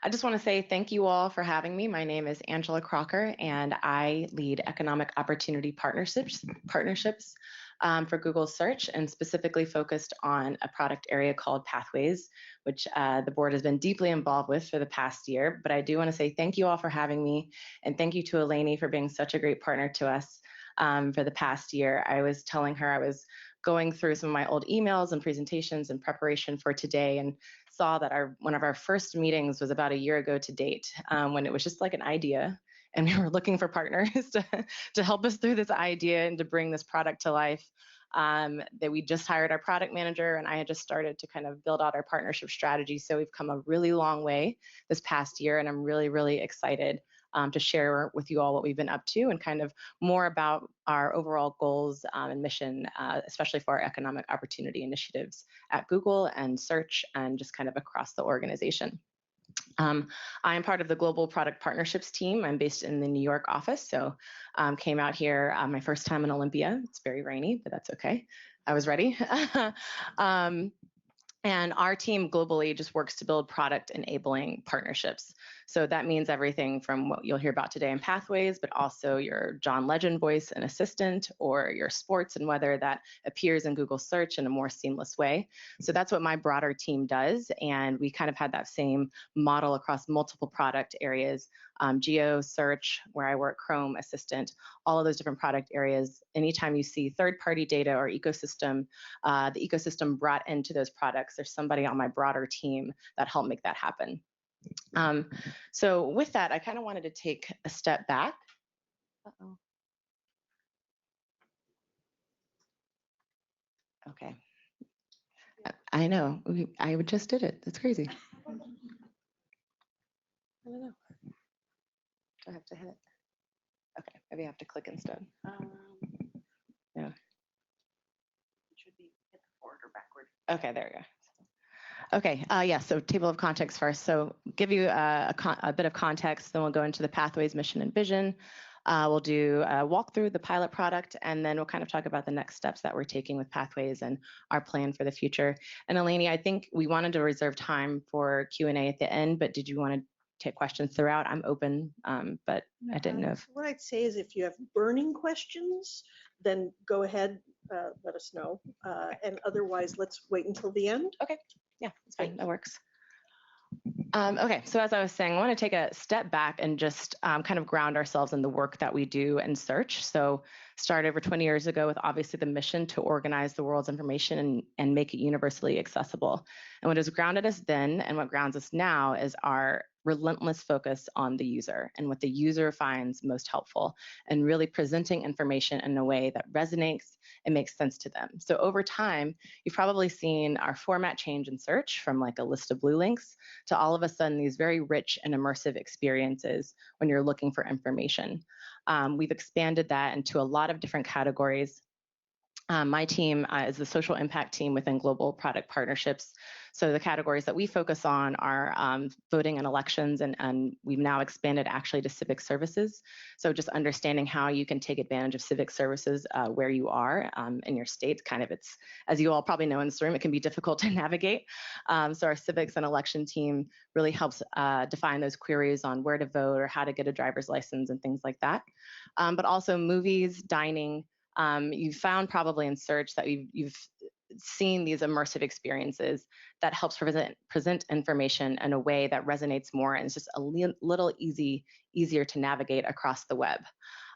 I just want to say thank you all for having me. My name is Angela Crocker, and I lead economic opportunity partnerships for Google Search, and specifically focused on a product area called Pathways, which the board has been deeply involved with for the past year. But I do want to say thank you all for having me, and thank you to Eleni for being such a great partner to us for the past year. I was telling her I was going through some of my old emails and presentations in preparation for today, and saw that one of our first meetings was about a year ago to date, when it was just like an idea, and we were looking for partners to help us through this idea and to bring this product to life. That we just hired our product manager, and I had just started to kind of build out our partnership strategy. So we've come a really long way this past year, and I'm really, really excited to share with you all what we've been up to and kind of more about our overall goals and mission, especially for our economic opportunity initiatives at Google and Search and just kind of across the organization. I am part of the Global Product Partnerships team. I'm based in the New York office, so came out here my first time in Olympia. It's very rainy, but that's okay. I was ready. And our team globally just works to build product enabling partnerships. So that means everything from what you'll hear about today in Pathways, but also your John Legend voice and assistant, or your sports and weather that appears in Google Search in a more seamless way. So that's what my broader team does. And we kind of had that same model across multiple product areas, Geo, Search, where I work, Chrome, Assistant, all of those different product areas. Anytime you see third-party data or ecosystem, the ecosystem brought into those products, there's somebody on my broader team that helped make that happen. So with that, I kind of wanted to take a step back. Uh-oh. Okay. I know. I just did it. That's crazy. I don't know. Do I have to hit it? Okay, maybe I have to click instead. Yeah. It should be hit forward or backward. Okay, there we go. Okay, yeah, so table of context first. So give you a bit of context, then we'll go into the Pathways mission and vision. We'll do a walkthrough the pilot product, and then we'll kind of talk about the next steps that we're taking with Pathways and our plan for the future. And Eleni, I think we wanted to reserve time for Q&A at the end, but did you want to take questions throughout? I'm open, but I didn't know if... What I'd say is if you have burning questions, then go ahead, let us know. And otherwise, let's wait until the end. Okay, yeah, that's fine, that works. Okay, so as I was saying, I want to take a step back and just kind of ground ourselves in the work that we do in Search. So started over 20 years ago with obviously the mission to organize the world's information and make it universally accessible. And what has grounded us then and what grounds us now is our relentless focus on the user and what the user finds most helpful, and really presenting information in a way that resonates and makes sense to them. So over time, you've probably seen our format change in Search from like a list of blue links to all of a sudden these very rich and immersive experiences when you're looking for information. We've expanded that into a lot of different categories. My team is the social impact team within Global Product Partnerships. So the categories that we focus on are voting and elections, and we've now expanded actually to civic services. So just understanding how you can take advantage of civic services where you are in your state. Kind of, it's, as you all probably know in this room, it can be difficult to navigate. So our civics and election team really helps define those queries on where to vote or how to get a driver's license and things like that. But also movies, dining. You've found probably in Search that you've seen these immersive experiences that helps present information in a way that resonates more and is just a little easier to navigate across the web.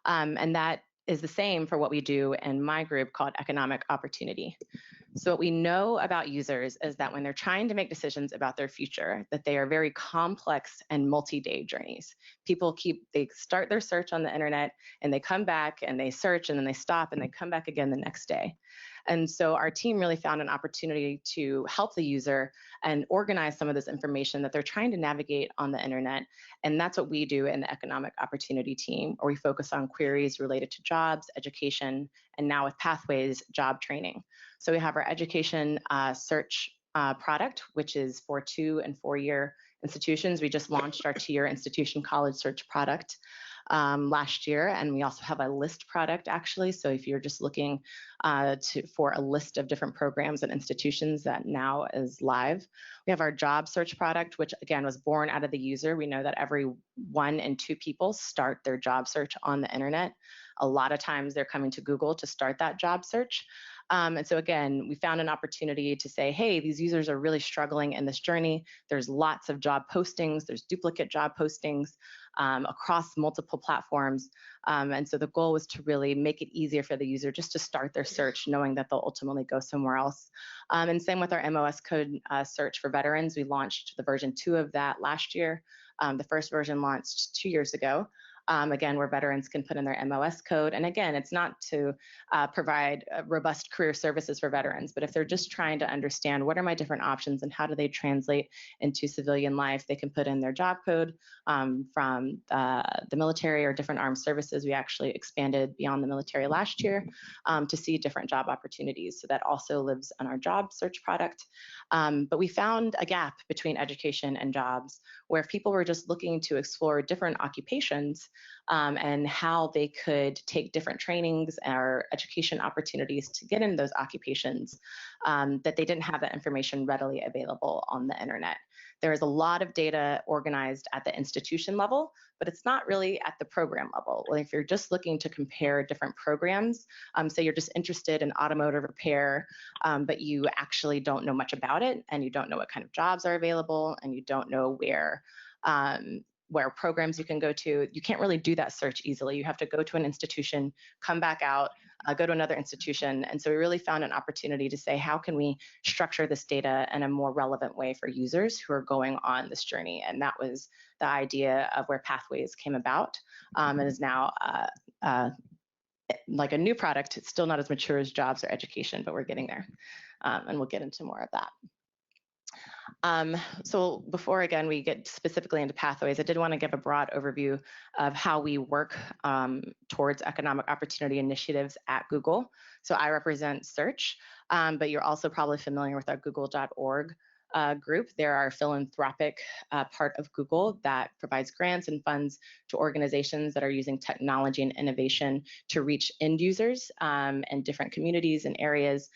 And that is the same for what we do in my group called Economic Opportunity. So what we know about users is that when they're trying to make decisions about their future, that they are very complex and multi-day journeys. They start their search on the internet and they come back and they search and then they stop and they come back again the next day. And so our team really found an opportunity to help the user and organize some of this information that they're trying to navigate on the internet. And that's what we do in the Economic Opportunity team, where we focus on queries related to jobs, education, and now with Pathways, job training. So we have our education search product, which is for 2- and 4-year institutions. We just launched our 2-year institution college search product. last year. And we also have a list product actually. So if you're just looking for a list of different programs and institutions, that now is live. We have our job search product, which again was born out of the user. We know that every 1 in 2 people start their job search on the internet. A lot of times they're coming to Google to start that job search. And so again, we found an opportunity to say, hey, these users are really struggling in this journey. There's lots of job postings, there's duplicate job postings across multiple platforms. And so the goal was to really make it easier for the user just to start their search, knowing that they'll ultimately go somewhere else. And same with our MOS code search for veterans. We launched the version 2 of that last year. The first version launched 2 years ago. Again, where veterans can put in their MOS code. And again, it's not to provide robust career services for veterans, but if they're just trying to understand what are my different options and how do they translate into civilian life, they can put in their job code from the military or different armed services. We actually expanded beyond the military last year to see different job opportunities. So that also lives on our job search product. But we found a gap between education and jobs where if people were just looking to explore different occupations, and how they could take different trainings or education opportunities to get into those occupations, that they didn't have that information readily available on the internet. There is a lot of data organized at the institution level, but it's not really at the program level. Well, if you're just looking to compare different programs, say you're just interested in automotive repair, but you actually don't know much about it, and you don't know what kind of jobs are available, and you don't know where programs you can go to, you can't really do that search easily. You have to go to an institution, come back out, go to another institution. And so we really found an opportunity to say, how can we structure this data in a more relevant way for users who are going on this journey? And that was the idea of where Pathways came about, and is now like a new product. It's still not as mature as jobs or education, but we're getting there. And we'll get into more of that. So before, again, we get specifically into Pathways, I did want to give a broad overview of how we work towards economic opportunity initiatives at Google. So I represent search, but you're also probably familiar with our google.org group. They're our philanthropic part of Google that provides grants and funds to organizations that are using technology and innovation to reach end users and different communities and areas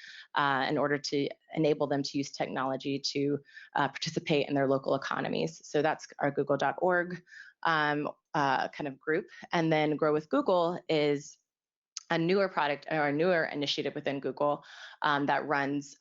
in order to enable them to use technology to participate in their local economies. So that's our google.org kind of group. And then Grow with Google is a newer product or a newer initiative within Google that runs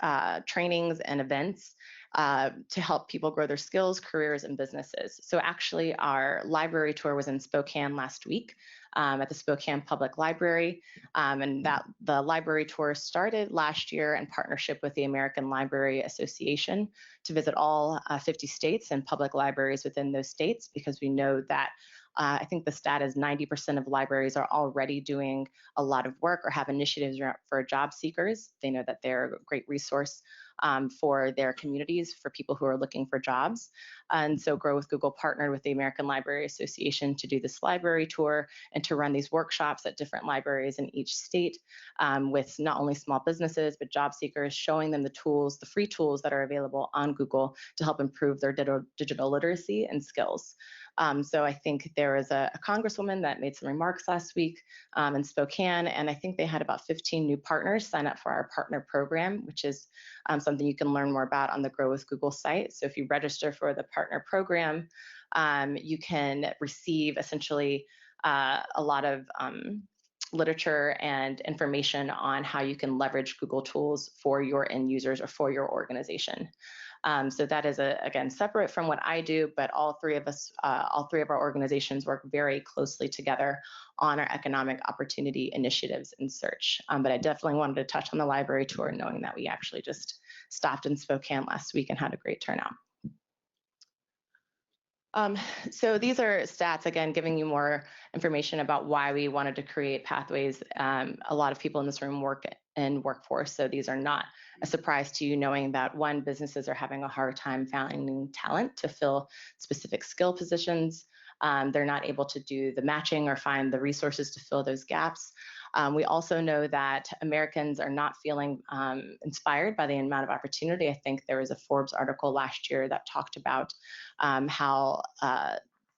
trainings and events to help people grow their skills, careers, and businesses. So actually, our library tour was in Spokane last week at the Spokane Public Library, and that the library tour started last year in partnership with the American Library Association to visit all 50 states and public libraries within those states, because we know that I think the stat is 90% of libraries are already doing a lot of work or have initiatives for job seekers. They know that they're a great resource for their communities, for people who are looking for jobs. And so Grow with Google partnered with the American Library Association to do this library tour and to run these workshops at different libraries in each state with not only small businesses, but job seekers, showing them the tools, the free tools that are available on Google to help improve their digital literacy and skills. So I think there was a congresswoman that made some remarks last week in Spokane, and I think they had about 15 new partners sign up for our partner program, which is something you can learn more about on the Grow with Google site. So if you register for the partner program, you can receive essentially a lot of literature and information on how you can leverage Google tools for your end users or for your organization. So that is, again, separate from what I do, but all three of us, all three of our organizations work very closely together on our economic opportunity initiatives in search. But I definitely wanted to touch on the library tour, knowing that we actually just stopped in Spokane last week and had a great turnout. So these are stats, again, giving you more information about why we wanted to create Pathways. A lot of people in this room work in workforce, so these are not a surprise to you, knowing that one, businesses are having a hard time finding talent to fill specific skill positions. They're not able to do the matching or find the resources to fill those gaps. We also know that Americans are not feeling inspired by the amount of opportunity. I think there was a Forbes article last year that talked about how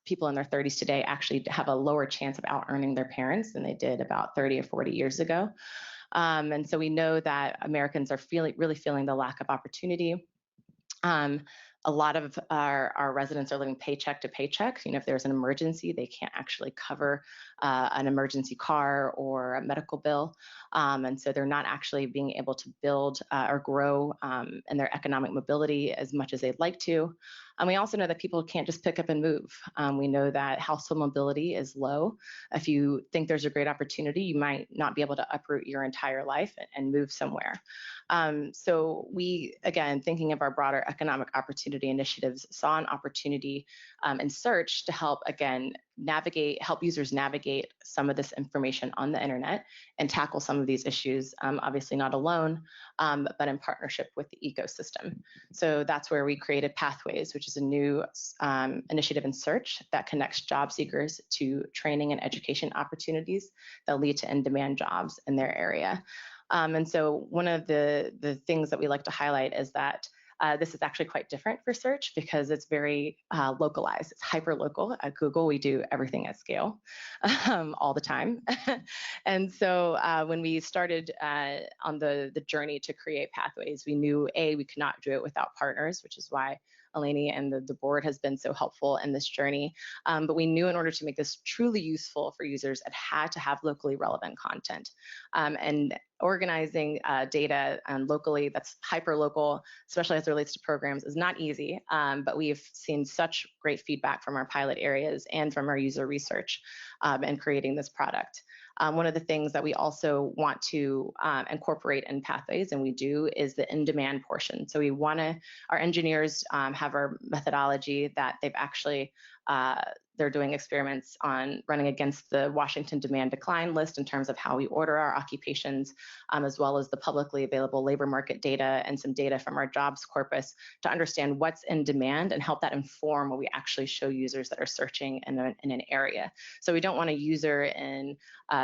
people in their 30s today actually have a lower chance of out earning their parents than they did about 30 or 40 years ago. And so we know that Americans are really feeling the lack of opportunity. Um, a lot of our residents are living paycheck to paycheck. If there's an emergency, they can't actually cover an emergency car or a medical bill. And so they're not actually being able to build or grow in their economic mobility as much as they'd like to. And we also know that people can't just pick up and move. We know that household mobility is low. If you think there's a great opportunity, you might not be able to uproot your entire life and move somewhere. So we, again, thinking of our broader economic opportunity initiatives, saw an opportunity in search to help, again, help users navigate some of this information on the internet and tackle some of these issues, obviously not alone, but in partnership with the ecosystem. So that's where we created Pathways, which is a new initiative in search that connects job seekers to training and education opportunities that lead to in-demand jobs in their area. And so one of the things that we like to highlight is that this is actually quite different for search because it's very localized. It's hyper-local. At Google, we do everything at scale all the time. And so when we started on the journey to create Pathways, we knew, we could not do it without partners, which is why Eleni and the board has been so helpful in this journey. But we knew in order to make this truly useful for users, it had to have locally relevant content. And organizing data locally that's hyper-local, especially as it relates to programs, is not easy, but we've seen such great feedback from our pilot areas and from our user research in creating this product. One of the things that we also want to incorporate in Pathways, and we do, is the in-demand portion. So we want to, our engineers have our methodology that they've actually they're doing experiments on running against the Washington demand decline list in terms of how we order our occupations, as well as the publicly available labor market data and some data from our jobs corpus to understand what's in demand and help that inform what we actually show users that are searching in an area. So we don't want a user in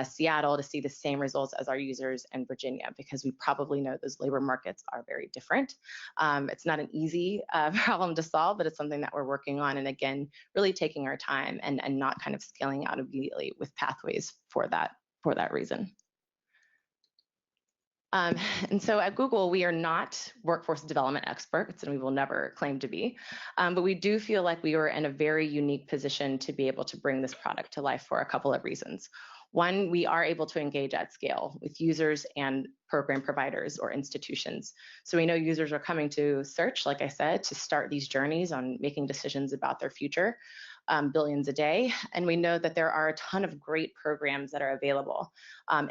Seattle to see the same results as our users in Virginia, because we probably know those labor markets are very different. It's not an easy problem to solve, but it's something that we're working on. And again, really taking our time and not kind of scaling out immediately with Pathways for that reason. And so at Google, we are not workforce development experts, and we will never claim to be, but we do feel like we are in a very unique position to be able to bring this product to life for a couple of reasons. One, we are able to engage at scale with users and program providers or institutions. So we know users are coming to search, like I said, to start these journeys on making decisions about their future. Billions a day. And we know that there are a ton of great programs that are available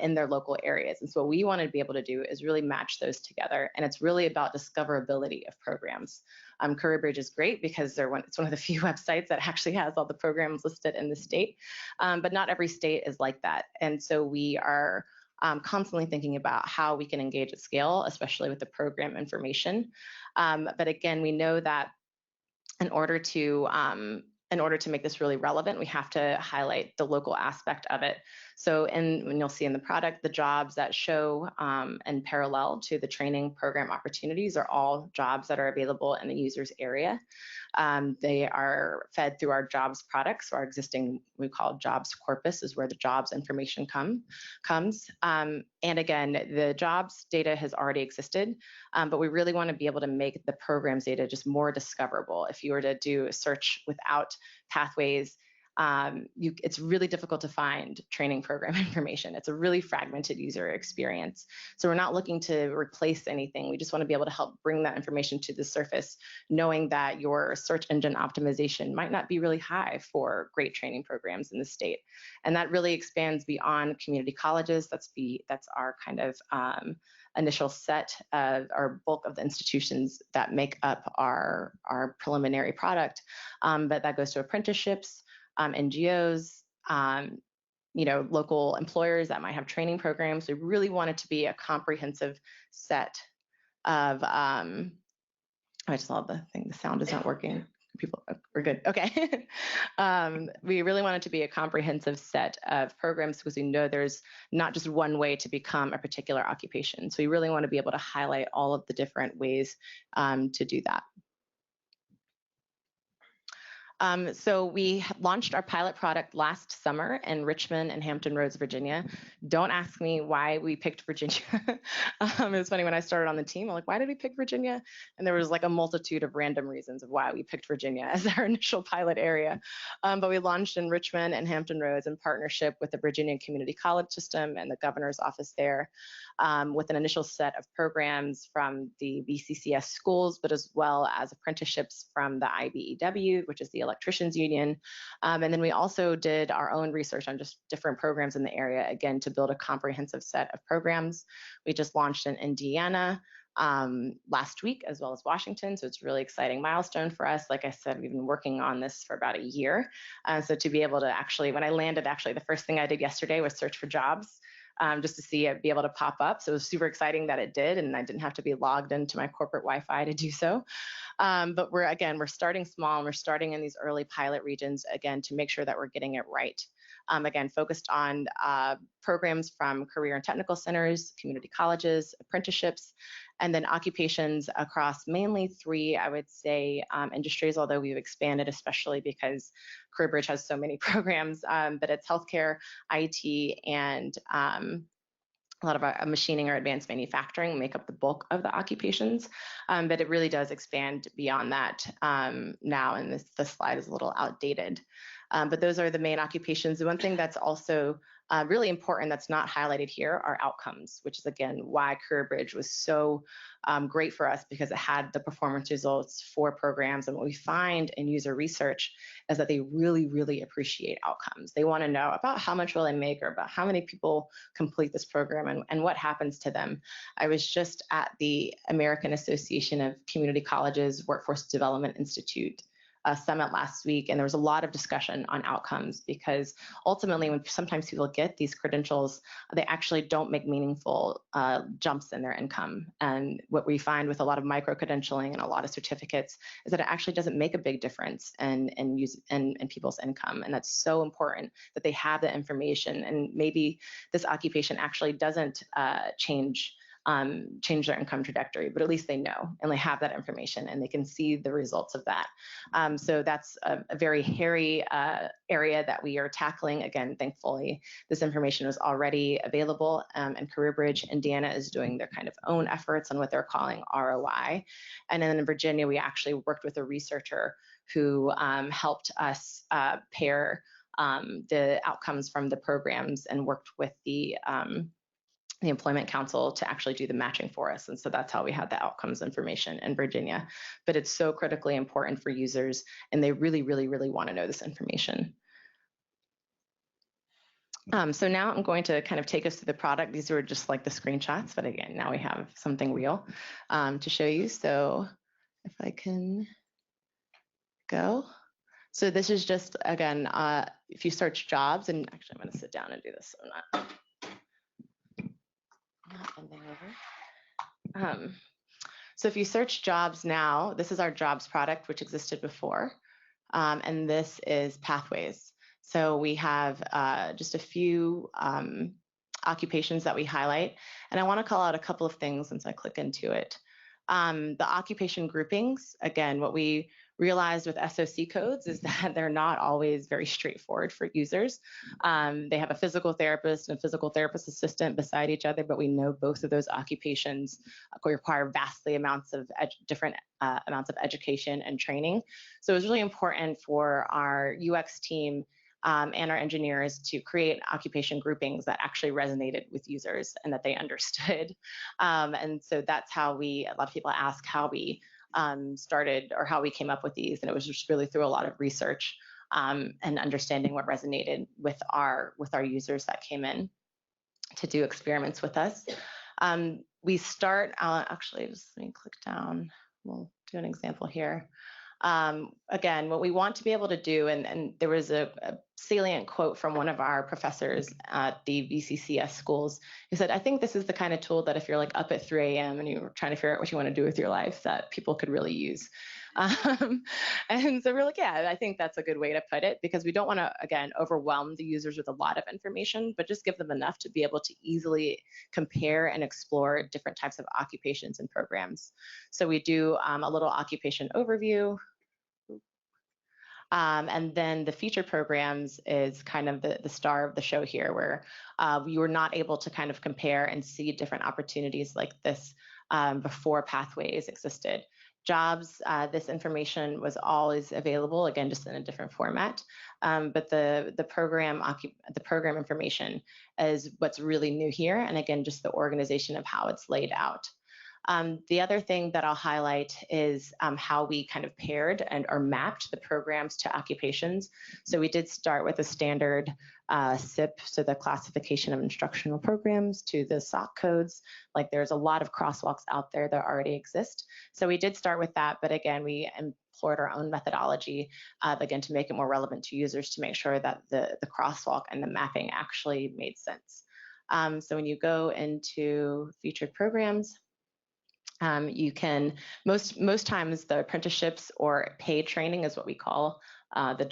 in their local areas. And so what we want to be able to do is really match those together. And it's really about discoverability of programs. CareerBridge is great because it's one of the few websites that actually has all the programs listed in the state, but not every state is like that. And so we are constantly thinking about how we can engage at scale, especially with the program information. But again, we know that in order to make this really relevant, we have to highlight the local aspect of it. So when you'll see in the product, the jobs that show in parallel to the training program opportunities are all jobs that are available in the user's area. They are fed through our jobs products. So our existing, we call jobs corpus, is where the jobs information comes. And again, the jobs data has already existed, but we really want to be able to make the programs data just more discoverable. If you were to do a search without Pathways, it's really difficult to find training program information. It's a really fragmented user experience. So we're not looking to replace anything. We just want to be able to help bring that information to the surface, knowing that your search engine optimization might not be really high for great training programs in the state. And that really expands beyond community colleges. That's our kind of initial set of our bulk of the institutions that make up our preliminary product. But that goes to apprenticeships, NGOs, local employers that might have training programs. We really want it to be a comprehensive set of, I just saw the thing, the sound is not working. People, we're good, okay. We really want it to be a comprehensive set of programs because we know there's not just one way to become a particular occupation. So we really want to be able to highlight all of the different ways to do that. So we launched our pilot product last summer in Richmond and Hampton Roads, Virginia. Don't ask me why we picked Virginia. It was funny when I started on the team, I'm like, why did we pick Virginia? And there was like a multitude of random reasons of why we picked Virginia as our initial pilot area. But we launched in Richmond and Hampton Roads in partnership with the Virginia Community College System and the governor's office there, with an initial set of programs from the VCCS schools, but as well as apprenticeships from the IBEW, which is the Electricians Union. And then we also did our own research on just different programs in the area, again, to build a comprehensive set of programs. We just launched in Indiana last week, as well as Washington. So it's a really exciting milestone for us. Like I said, we've been working on this for about a year. So to be able to actually, when I landed, actually, the first thing I did yesterday was search for jobs. Just to see it be able to pop up. So it was super exciting that it did, and I didn't have to be logged into my corporate Wi-Fi to do so. But we're starting small, and we're starting in these early pilot regions, again, to make sure that we're getting it right. Again, focused on programs from career and technical centers, community colleges, apprenticeships, and then occupations across mainly 3, I would say, industries, although we've expanded, especially because Career Bridge has so many programs, but it's healthcare, IT, and a lot of our machining or advanced manufacturing make up the bulk of the occupations, but it really does expand beyond that now, and this slide is a little outdated. But those are the main occupations. The one thing that's also really important that's not highlighted here are outcomes, which is, again, why Career Bridge was so great for us, because it had the performance results for programs. And what we find in user research is that they really, really appreciate outcomes. They want to know about how much will they make, or about how many people complete this program, and what happens to them. I was just at the American Association of Community Colleges Workforce Development Institute summit last week, and there was a lot of discussion on outcomes, because ultimately when sometimes people get these credentials, they actually don't make meaningful jumps in their income. And what we find with a lot of micro-credentialing and a lot of certificates is that it actually doesn't make a big difference in people's income. And that's so important that they have the information, and maybe this occupation actually doesn't change their income trajectory, but at least they know, and they have that information, and they can see the results of that. So that's a very hairy area that we are tackling. Again, thankfully, this information is already available, and Career Bridge Indiana is doing their kind of own efforts on what they're calling ROI. And then in Virginia, we actually worked with a researcher who helped us pair the outcomes from the programs, and worked with the Employment Council to actually do the matching for us. And so that's how we had the outcomes information in Virginia. But it's so critically important for users, and they really, really, really want to know this information. So now I'm going to kind of take us through the product. These were just like the screenshots, but again, now we have something real to show you. So if I can go. So this is just, again, if you search jobs, and actually I'm going to sit down and do this so I'm not bending over. So if you search jobs now, this is our jobs product, which existed before, and this is pathways. So we have just a few occupations that we highlight, and I want to call out a couple of things since I click into it. The occupation groupings, again, what we realized with SOC codes is that they're not always very straightforward for users. They have a physical therapist and a physical therapist assistant beside each other, but we know both of those occupations require vastly amounts of different amounts of education and training. So it was really important for our UX team and our engineers to create occupation groupings that actually resonated with users and that they understood. And so that's how a lot of people ask how we started, or how we came up with these. And it was just really through a lot of research and understanding what resonated with our users that came in to do experiments with us. We start, actually, just let me click down. We'll do an example here. Again, what we want to be able to do, and there was a salient quote from one of our professors at the VCCS schools, who said, I think this is the kind of tool that if you're like up at 3 a.m. and you're trying to figure out what you want to do with your life, that people could really use. And so we're like, yeah, I think that's a good way to put it, because we don't want to, again, overwhelm the users with a lot of information, but just give them enough to be able to easily compare and explore different types of occupations and programs. So we do a little occupation overview. And then the feature programs is kind of the star of the show here, where you were not able to kind of compare and see different opportunities like this before Pathways existed. Jobs, this information was always available, again, just in a different format. But the program information is what's really new here, and again, just the organization of how it's laid out. The other thing that I'll highlight is how we kind of paired and or mapped the programs to occupations. So we did start with a standard SIP, so the classification of instructional programs, to the SOC codes. Like there's a lot of crosswalks out there that already exist. So we did start with that, but again, we employed our own methodology, again, to make it more relevant to users, to make sure that the crosswalk and the mapping actually made sense. So when you go into featured programs, you can, most times the apprenticeships or paid training is what we call the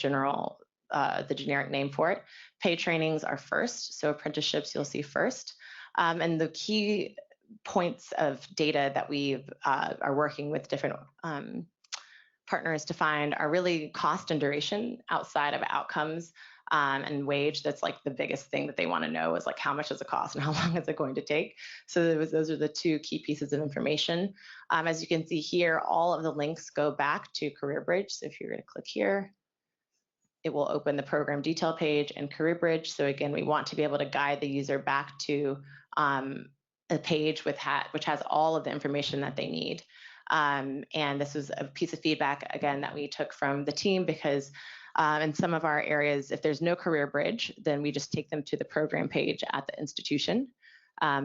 generic name for it. Paid trainings are first, so apprenticeships you'll see first. And the key points of data that we are working with different partners to find are really cost and duration outside of outcomes. And wage, that's like the biggest thing that they want to know, is like how much does it cost and how long is it going to take. So those are the two key pieces of information. As you can see here, all of the links go back to CareerBridge. So if you're going to click here, it will open the program detail page and CareerBridge. So again, we want to be able to guide the user back to a page which has all of the information that they need. And this was a piece of feedback, again, that we took from the team, because in some of our areas, if there's no career bridge, then we just take them to the program page at the institution,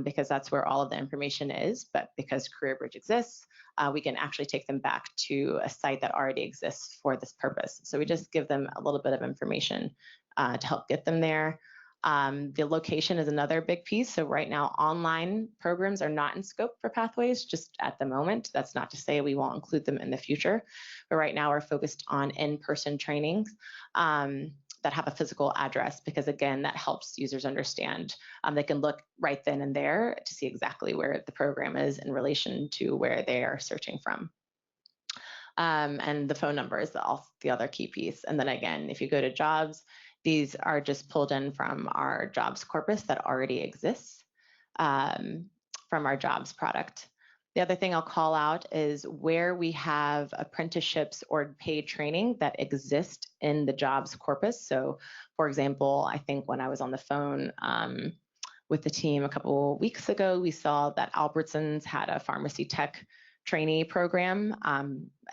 because that's where all of the information is. But because career bridge exists, we can actually take them back to a site that already exists for this purpose. So we just give them a little bit of information to help get them there. The location is another big piece. So right now, online programs are not in scope for Pathways, just at the moment. That's not to say we won't include them in the future. But right now, we're focused on in-person trainings that have a physical address, because again, that helps users understand. They can look right then and there to see exactly where the program is in relation to where they are searching from. And the phone number is the other key piece. And then again, if you go to jobs, these are just pulled in from our jobs corpus that already exists from our jobs product. The other thing I'll call out is where we have apprenticeships or paid training that exist in the jobs corpus. So for example, I think when I was on the phone with the team a couple weeks ago, we saw that Albertsons had a pharmacy tech trainee program.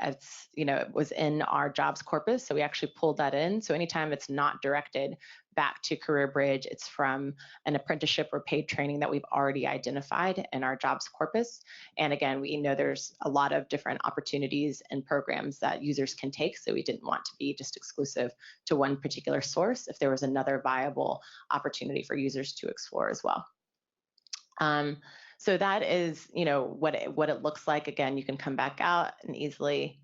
It was in our jobs corpus, so we actually pulled that in. So anytime it's not directed back to CareerBridge, it's from an apprenticeship or paid training that we've already identified in our jobs corpus. And again, we know there's a lot of different opportunities and programs that users can take, so we didn't want to be just exclusive to one particular source if there was another viable opportunity for users to explore as well. So that is, what it looks like. Again, you can come back out and easily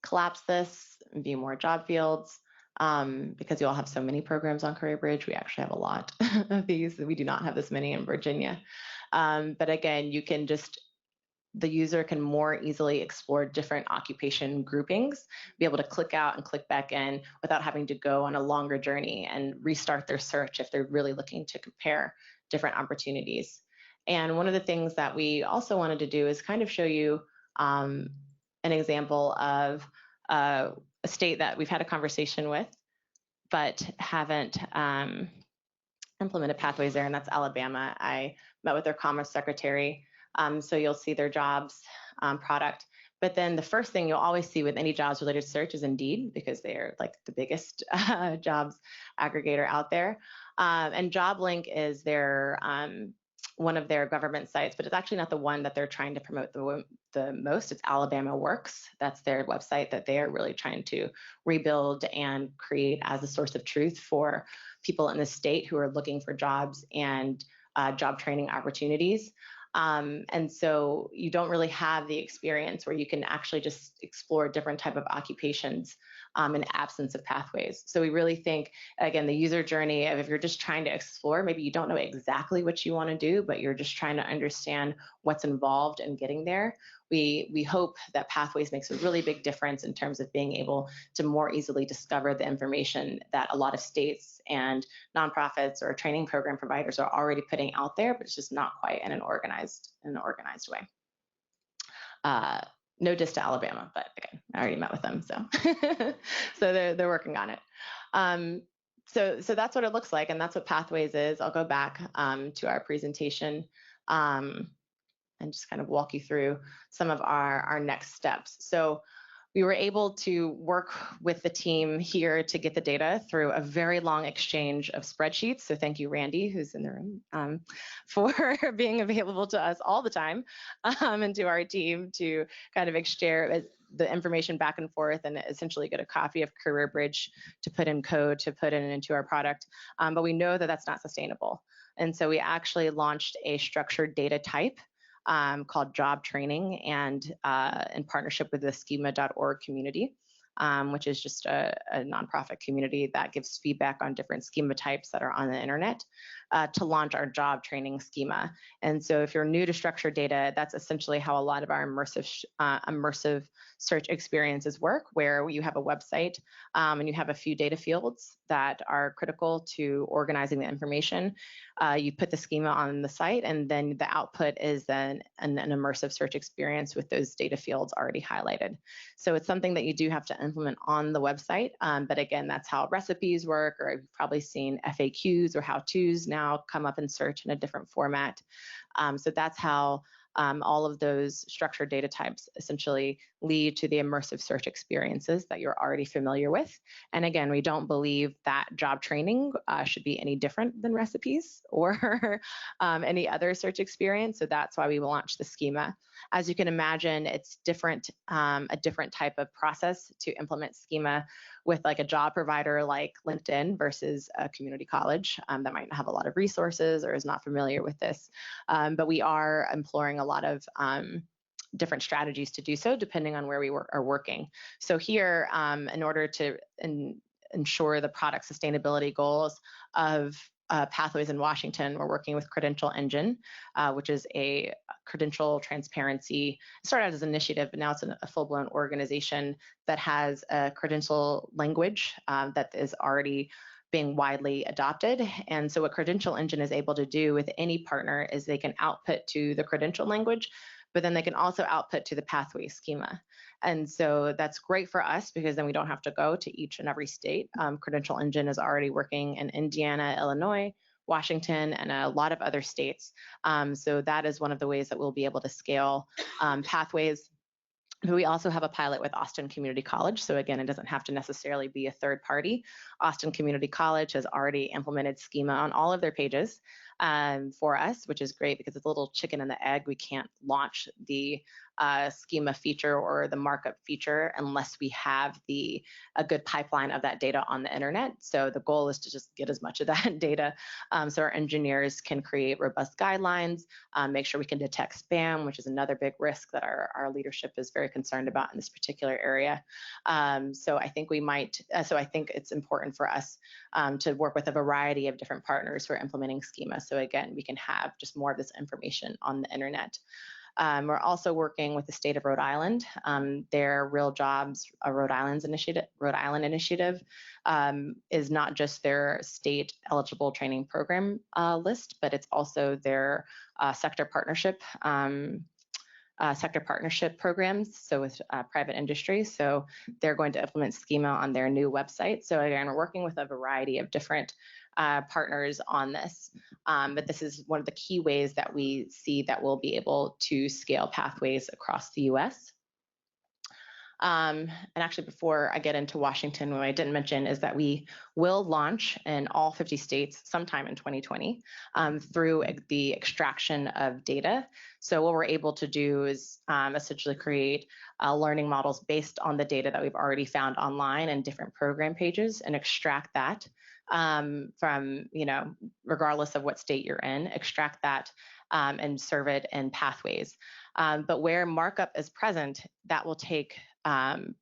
collapse this and view more job fields, because you all have so many programs on CareerBridge. We actually have a lot of these. We do not have this many in Virginia. But again, the user can more easily explore different occupation groupings, be able to click out and click back in without having to go on a longer journey and restart their search if they're really looking to compare different opportunities. And one of the things that we also wanted to do is kind of show you an example of a state that we've had a conversation with, but haven't implemented Pathways there, and that's Alabama. I met with their Commerce Secretary, so you'll see their jobs product. But then the first thing you'll always see with any jobs related search is Indeed, because they're like the biggest jobs aggregator out there. And JobLink is their one of their government sites, but it's actually not the one that they're trying to promote the most. It's Alabama Works. That's their website that they are really trying to rebuild and create as a source of truth for people in the state who are looking for jobs and job training opportunities. And so you don't really have the experience where you can actually just explore different type of occupations in absence of pathways. So we really think, again, the user journey of if you're just trying to explore, maybe you don't know exactly what you want to do, but you're just trying to understand what's involved in getting there. We hope that Pathways makes a really big difference in terms of being able to more easily discover the information that a lot of states and nonprofits or training program providers are already putting out there, but it's just not quite in an organized way. No diss to Alabama, but again, I already met with them, so so they're working on it. So that's what it looks like, and that's what Pathways is. I'll go back to our presentation and just kind of walk you through some of our next steps. So we were able to work with the team here to get the data through a very long exchange of spreadsheets. So thank you, Randy, who's in the room, for being available to us all the time and to our team to kind of share the information back and forth and essentially get a copy of Career Bridge to put in code, to put in into our product. But we know that that's not sustainable. And so we actually launched a structured data type called Job Training, and in partnership with the schema.org community, which is just a nonprofit community that gives feedback on different schema types that are on the internet, to launch our job training schema. And so if you're new to structured data, that's essentially how a lot of our immersive search experiences work, where you have a website and you have a few data fields that are critical to organizing the information. You put the schema on the site, and then the output is then an immersive search experience with those data fields already highlighted. So it's something that you do have to implement on the website. But again, that's how recipes work, or you've probably seen FAQs or how-tos now come up in search in a different format. So that's how all of those structured data types essentially lead to the immersive search experiences that you're already familiar with. And again, we don't believe that job training should be any different than recipes or any other search experience. So that's why we launched the schema. As you can imagine, it's different, a different type of process to implement schema with like a job provider like LinkedIn versus a community college that might not have a lot of resources or is not familiar with this. But we are employing a lot of different strategies to do so, depending on where we are working. So here, in order to ensure the product sustainability goals of Pathways in Washington, we're working with Credential Engine, which is a credential transparency. It started out as an initiative, but now it's a full-blown organization that has a credential language that is already being widely adopted. And so what Credential Engine is able to do with any partner is they can output to the credential language, but then they can also output to the pathway schema. And so that's great for us because then we don't have to go to each and every state. Credential Engine is already working in Indiana, Illinois, Washington, and a lot of other states. So that is one of the ways that we'll be able to scale Pathways. But we also have a pilot with Austin Community College. So again, it doesn't have to necessarily be a third party. Austin Community College has already implemented schema on all of their pages for us, which is great because it's a little chicken and the egg. We can't launch the schema feature or the markup feature unless we have a good pipeline of that data on the internet. So the goal is to just get as much of that data so our engineers can create robust guidelines, make sure we can detect spam, which is another big risk that our leadership is very concerned about in this particular area. So I think it's important for us to work with a variety of different partners who are implementing schema. So again, we can have just more of this information on the internet. We're also working with the state of Rhode Island. Their Real Jobs Rhode Island initiative is not just their state eligible training program list, but it's also their sector partnership programs, so with private industry. So they're going to implement schema on their new website. So again, we're working with a variety of different partners on this. But this is one of the key ways that we see that we'll be able to scale Pathways across the US. And actually, before I get into Washington, what I didn't mention is that we will launch in all 50 states sometime in 2020 through the extraction of data. So what we're able to do is essentially create learning models based on the data that we've already found online and different program pages and extract that from, regardless of what state you're in, extract that and serve it in Pathways. But where Markup is present, that will take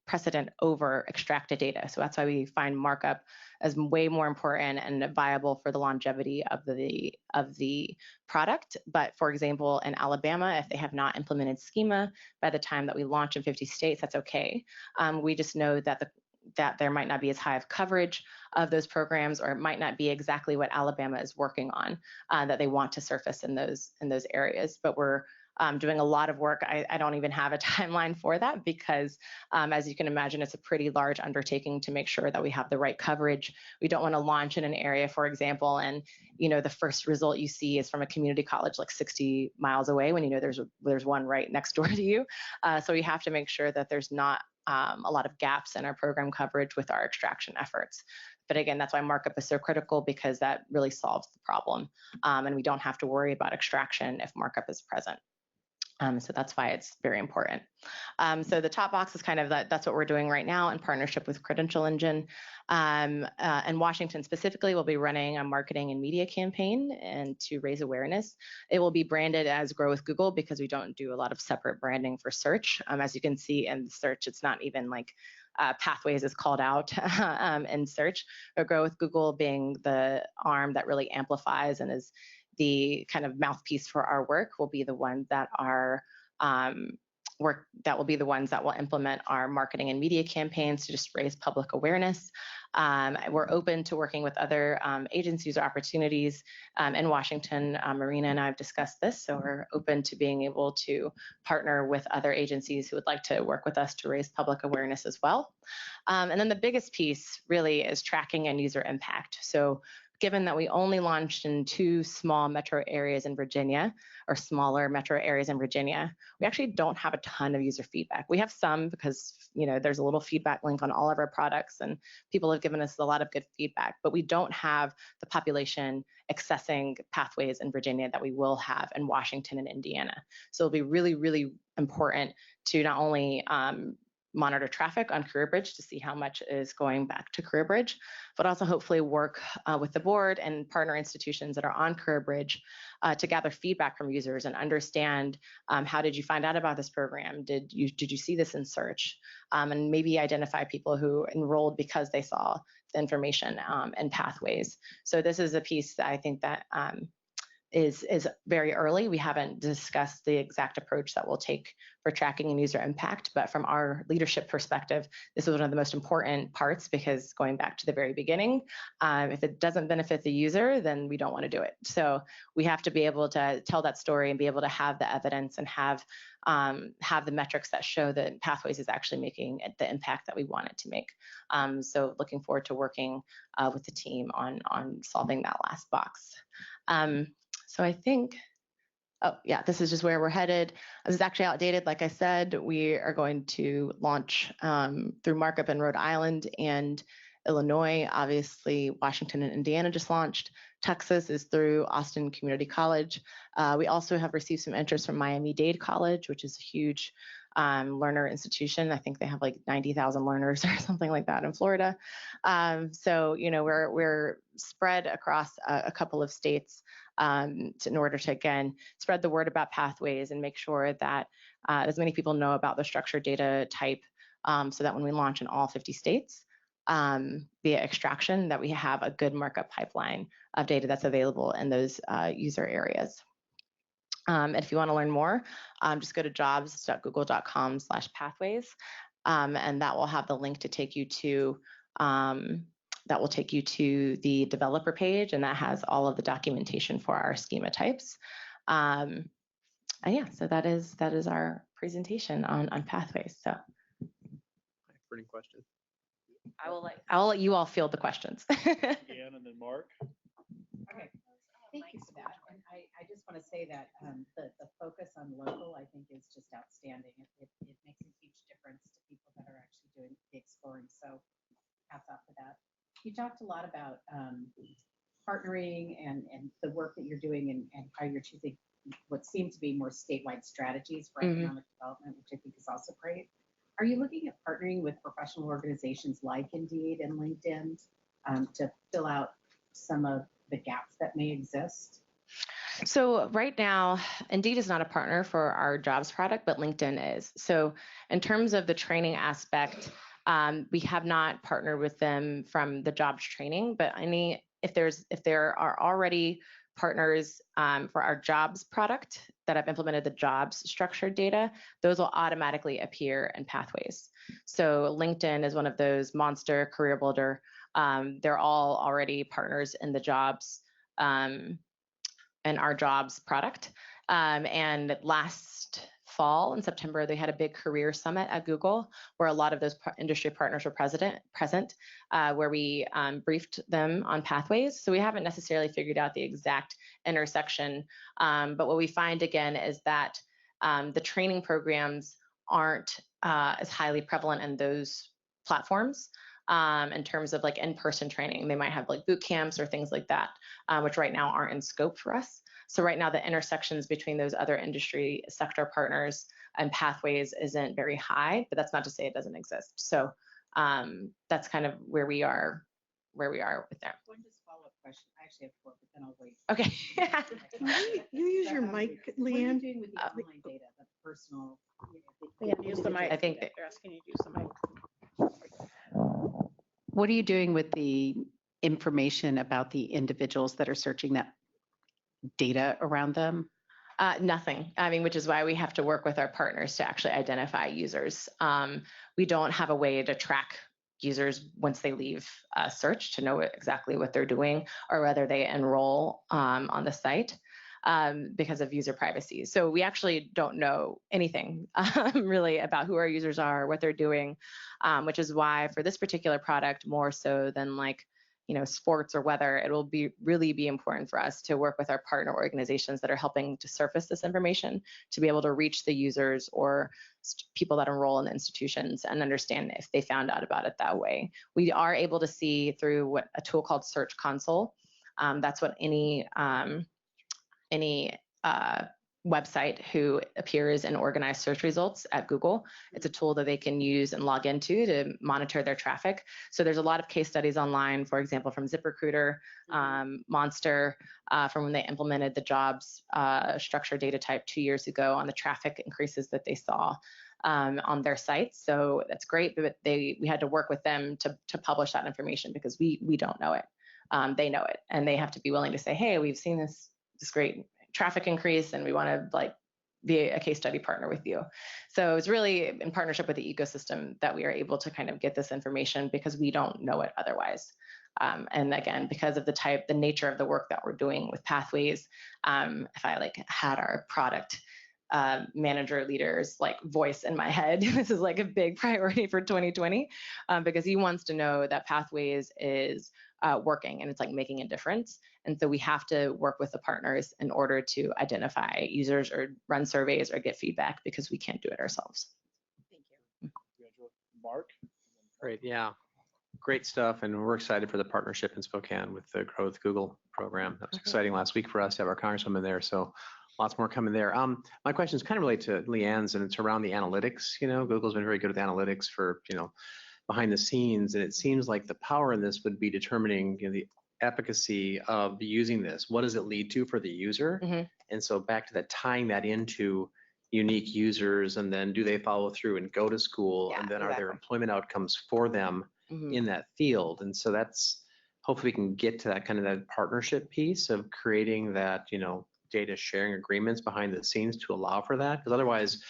precedent over extracted data. So that's why we find markup as way more important and viable for the longevity of the product. But for example, in Alabama, if they have not implemented schema by the time that we launch in 50 states, that's okay. We just know that that there might not be as high of coverage of those programs, or it might not be exactly what Alabama is working on that they want to surface in those areas. But we're doing a lot of work. I don't even have a timeline for that because, as you can imagine, it's a pretty large undertaking to make sure that we have the right coverage. We don't want to launch in an area, for example, and the first result you see is from a community college like 60 miles away when there's one right next door to you. So we have to make sure that there's not a lot of gaps in our program coverage with our extraction efforts. But again, that's why markup is so critical, because that really solves the problem. And we don't have to worry about extraction if markup is present. So that's why it's very important. So the top box is kind of that's what we're doing right now in partnership with Credential Engine. And Washington specifically will be running a marketing and media campaign and to raise awareness. It will be branded as Grow with Google because we don't do a lot of separate branding for search. As you can see in the search, it's not even like Pathways is called out in search, but Grow with Google being the arm that really amplifies and is the kind of mouthpiece for our work will be the ones that are will be the ones that will implement our marketing and media campaigns to just raise public awareness. We're open to working with other agencies or opportunities in Washington. Marina and I have discussed this, so we're open to being able to partner with other agencies who would like to work with us to raise public awareness as well. And then the biggest piece really is tracking and user impact. So given that we only launched in 2 small metro areas in Virginia, or smaller metro areas in Virginia, we actually don't have a ton of user feedback. We have some because there's a little feedback link on all of our products and people have given us a lot of good feedback, but we don't have the population accessing Pathways in Virginia that we will have in Washington and Indiana. So it'll be really, really important to not only monitor traffic on CareerBridge to see how much is going back to CareerBridge, but also hopefully work with the board and partner institutions that are on CareerBridge to gather feedback from users and understand how did you find out about this program? Did you see this in search? And maybe identify people who enrolled because they saw the information in Pathways. So this is a piece that I think that is very early. We haven't discussed the exact approach that we'll take for tracking and user impact, but from our leadership perspective, this is one of the most important parts because going back to the very beginning, if it doesn't benefit the user, then we don't want to do it. So we have to be able to tell that story and be able to have the evidence and have the metrics that show that Pathways is actually making the impact that we want it to make. So looking forward to working with the team on solving that last box. So I think, oh yeah, this is just where we're headed. This is actually outdated. Like I said, we are going to launch through Markup in Rhode Island and Illinois. Obviously, Washington and Indiana just launched. Texas is through Austin Community College. We also have received some interest from Miami-Dade College, which is a huge learner institution. I think they have like 90,000 learners or something like that in Florida. So, we're spread across a couple of states in order to, again, spread the word about Pathways and make sure that as many people know about the structured data type so that when we launch in all 50 states, via extraction, that we have a good markup pipeline of data that's available in those user areas. And if you want to learn more, just go to jobs.google.com/pathways, and that will have the link to take you to the developer page, and that has all of the documentation for our schema types. And yeah, so that is our presentation on Pathways. So, Pretty question. I will let you all field the questions. Ann and then Mark. Okay, thank you for that. And I just want to say that the focus on local, I think, is just outstanding. It makes a huge difference to people that are actually doing the exploring. So hats off for that. You talked a lot about partnering and the work that you're doing and how you're choosing what seem to be more statewide strategies for economic development, which I think is also great. Are you looking at partnering with professional organizations like Indeed and LinkedIn to fill out some of the gaps that may exist? So right now, Indeed is not a partner for our jobs product, but LinkedIn is. So in terms of the training aspect, we have not partnered with them from the jobs training, but if there are already partners for our jobs product that have implemented the jobs structured data, those will automatically appear in Pathways. So LinkedIn is one of those, Monster, Career Builder. They're all already partners in the jobs and our jobs product. And last fall in September, they had a big career summit at Google where a lot of those industry partners were present, where we briefed them on Pathways. So we haven't necessarily figured out the exact intersection. But what we find again is that the training programs aren't as highly prevalent in those platforms. In terms of like in-person training, they might have like boot camps or things like that, which right now aren't in scope for us. So right now the intersections between those other industry sector partners and Pathways isn't very high, but that's not to say it doesn't exist. So that's kind of where we are with them. One just follow-up question. I actually have four, but then I'll wait. Okay. You use your mic, What are you Leanne? doing with the online data, the personal? Yeah, use the mic. I think They're asking you to use the mic. What are you doing with the information about the individuals that are searching that data around them? Nothing. I mean, which is why we have to work with our partners to actually identify users. We don't have a way to track users once they leave search to know exactly what they're doing or whether they enroll on the site because of user privacy. So we actually don't know anything really about who our users are, what they're doing, which is why for this particular product, more so than like sports or weather, it will really be important for us to work with our partner organizations that are helping to surface this information to be able to reach the users or people that enroll in the institutions and understand if they found out about it that way. We are able to see through a tool called Search Console. That's what any website who appears in organized search results at Google. It's a tool that they can use and log into to monitor their traffic. So there's a lot of case studies online, for example, from ZipRecruiter, Monster, from when they implemented the jobs structure data type 2 years ago on the traffic increases that they saw on their sites. So that's great, but we had to work with them to publish that information because we don't know it. They know it, and they have to be willing to say, hey, we've seen this great traffic increase and we want to be a case study partner with you. So it's really in partnership with the ecosystem that we are able to kind of get this information because we don't know it otherwise. And again, because of the nature of the work that we're doing with Pathways, if I had our product manager leaders voice in my head, this is a big priority for 2020 because he wants to know that Pathways is working and it's making a difference. And so we have to work with the partners in order to identify users or run surveys or get feedback because we can't do it ourselves. Thank you. Mark? Great, yeah. Great stuff, and we're excited for the partnership in Spokane with the Grow with Google program. That was exciting last week for us to have our congresswoman there, so lots more coming there. My question is kind of related to Leanne's, and it's around the analytics. Google's been very good with analytics for, behind the scenes, and it seems like the power in this would be determining the efficacy of using this. What does it lead to for the user? Mm-hmm. And so back to that, tying that into unique users, and then do they follow through and go to school, Yeah, and then exactly. are there employment outcomes for them Mm-hmm. in that field? And so that's, hopefully we can get to that kind of that partnership piece of creating that, data sharing agreements behind the scenes to allow for that, because otherwise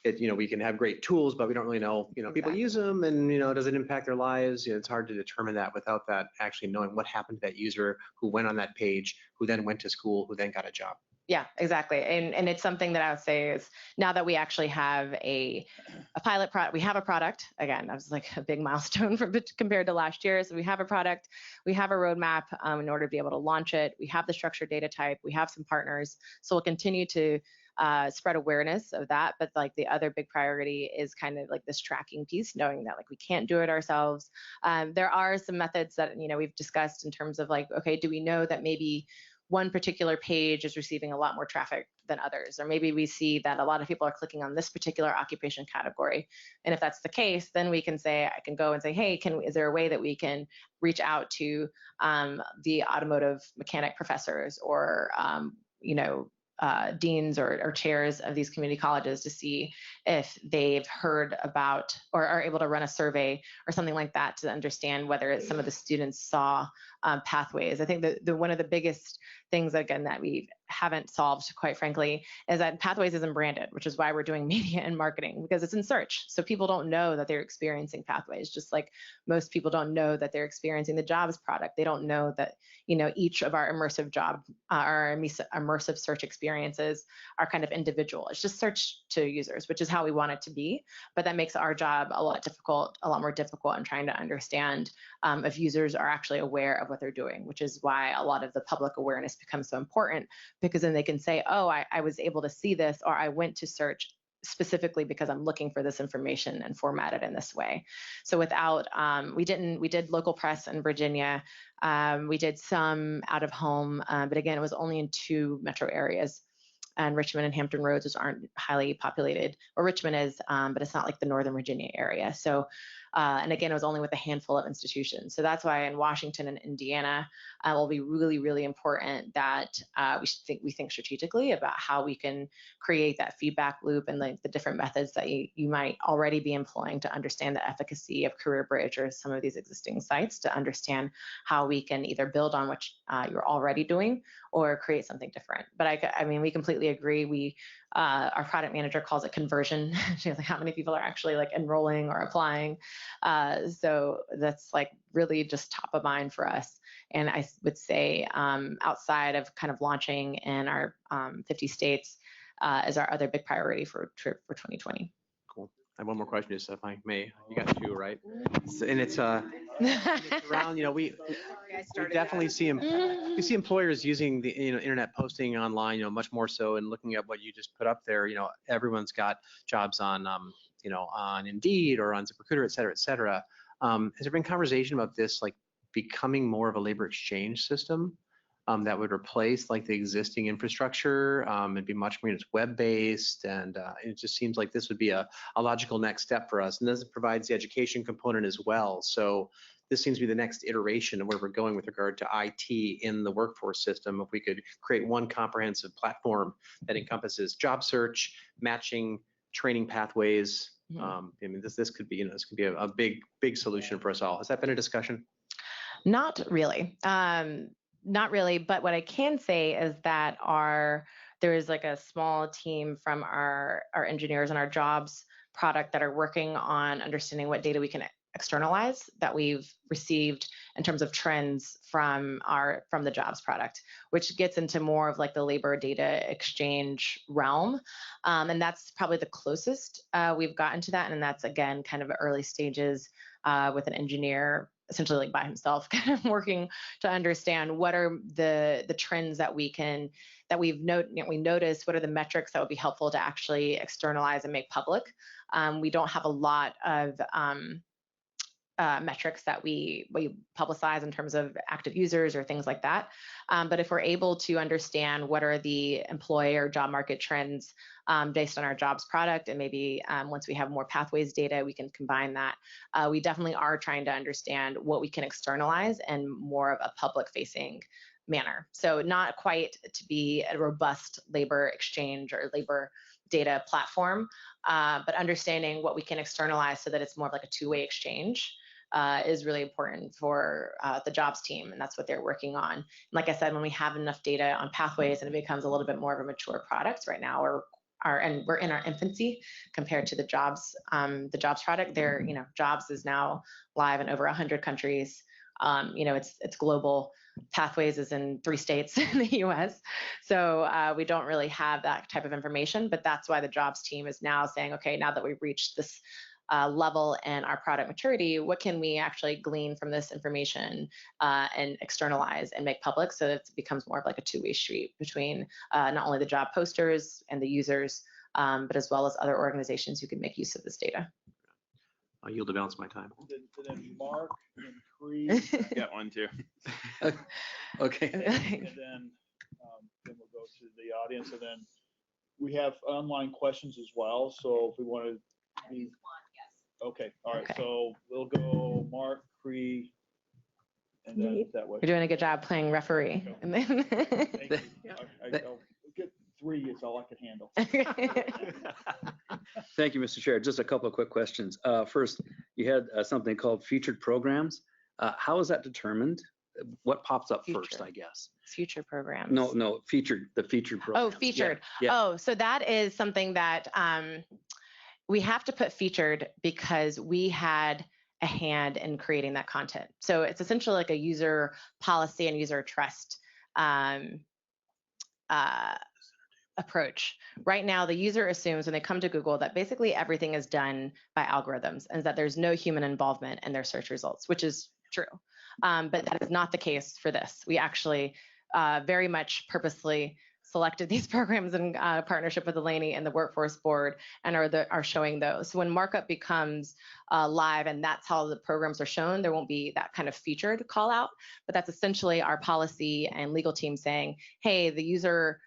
we can have great tools, but we don't really know, people Exactly. use them, and does it impact their lives? It's hard to determine that without that actually knowing what happened to that user who went on that page, who then went to school, who then got a job. Yeah, exactly. And it's something that I would say is now that we actually have a pilot product, we have a product. Again, that was a big milestone compared to last year. So we have a product, we have a roadmap in order to be able to launch it. We have the structured data type, we have some partners. So we'll continue to spread awareness of that. But the other big priority is kind of this tracking piece, knowing that we can't do it ourselves. There are some methods that, we've discussed in terms of okay, do we know that maybe one particular page is receiving a lot more traffic than others, or maybe we see that a lot of people are clicking on this particular occupation category. And if that's the case, then we can say, I can go and say, hey, is there a way that we can reach out to the automotive mechanic professors or deans or chairs of these community colleges to see if they've heard about or are able to run a survey or something like that to understand whether some of the students saw pathways. I think the one of the biggest things, again, that we haven't solved, quite frankly, is that Pathways isn't branded, which is why we're doing media and marketing, because it's in search. So people don't know that they're experiencing Pathways, just like most people don't know that they're experiencing the jobs product. They don't know that, each of our immersive search experiences are kind of individual. It's just search to users, which is how we want it to be. But that makes our job a lot more difficult in trying to understand if users are actually aware of what they're doing, which is why a lot of the public awareness becomes so important, because then they can say, oh, I was able to see this, or I went to search specifically because I'm looking for this information and format it in this way. So without, we did local press in Virginia. We did some out of home, but again, it was only in 2 metro areas. And Richmond and Hampton Roads, which aren't highly populated, or Richmond is, but it's not like the Northern Virginia area. So, and again, it was only with a handful of institutions. So that's why in Washington and Indiana, it will be really, really important that we think strategically about how we can create that feedback loop and the different methods that you might already be employing to understand the efficacy of CareerBridge or some of these existing sites, to understand how we can either build on what you're already doing or create something different. But I mean, we completely agree. Our product manager calls it conversion. She's like, how many people are actually like enrolling or applying? So that's like really just top of mind for us. And I would say outside of kind of launching in our 50 states is our other big priority for 2020. Cool. I have one more question, just if I may. You got 2, right? And it's around, we definitely see employers using the internet, posting online, much more so, and looking at what you just put up there. Everyone's got jobs on on Indeed or on ZipRecruiter, et cetera, et cetera. Has there been conversation about this like becoming more of a labor exchange system that would replace like the existing infrastructure and be much more web-based? And it just seems like this would be a logical next step for us. And this provides the education component as well. So this seems to be the next iteration of where we're going with regard to IT in the workforce system. If we could create one comprehensive platform that encompasses job search, matching, training pathways. I mean, this could be, this could be a big solution for us all. Has that been a discussion? Not really. Not really. But what I can say is that there is like a small team from our engineers and our jobs product that are working on understanding what data we can externalize that we've received in terms of trends from the jobs product, which gets into more of like the labor data exchange realm. And that's probably the closest we've gotten to that. And that's, again, kind of early stages with an engineer essentially like by himself, kind of working to understand what are the trends that we noticed, what are the metrics that would be helpful to actually externalize and make public. We don't have a lot of metrics that we publicize in terms of active users or things like that. But if we're able to understand what are the employer job market trends based on our jobs product, and maybe once we have more pathways data, we can combine that. We definitely are trying to understand what we can externalize and more of a public facing manner. So not quite to be a robust labor exchange or labor data platform, but understanding what we can externalize so that it's more of like a two-way exchange is really important for the jobs team, and that's what they're working on. And like I said, when we have enough data on pathways and it becomes a little bit more of a mature product, right now we're in our infancy compared to the jobs product. Jobs is now live in over 100 countries. It's global. Pathways is in 3 states in the US. So we don't really have that type of information, but that's why the jobs team is now saying, okay, now that we've reached this level in our product maturity, what can we actually glean from this information and externalize and make public so that it becomes more of like a two-way street between not only the job posters and the users, but as well as other organizations who can make use of this data. I'll yield the balance of my time. Then Mark and Cree. Got one too. Okay. And then we'll go to the audience, and then we have online questions as well. So if we want to be, okay, all right. Okay. So we'll go Mark, Cree, and then that way. You're doing a good job playing referee. Thank you. 3 is all I can handle. Thank you, Mr. Chair. Just a couple of quick questions. First, you had something called featured programs. How is that determined? What pops up first, Future. I guess? Future programs. No, the featured programs. Oh, featured. Yeah. Oh, so that is something that we have to put featured because we had a hand in creating that content. So it's essentially like a user policy and user trust approach. Right now, the user assumes when they come to Google that basically everything is done by algorithms and that there's no human involvement in their search results, which is true. But that is not the case for this. We actually very much purposely selected these programs in partnership with Eleni and the Workforce Board and are showing those. So when Markup becomes live and that's how the programs are shown, there won't be that kind of featured call out, but that's essentially our policy and legal team saying, hey, the user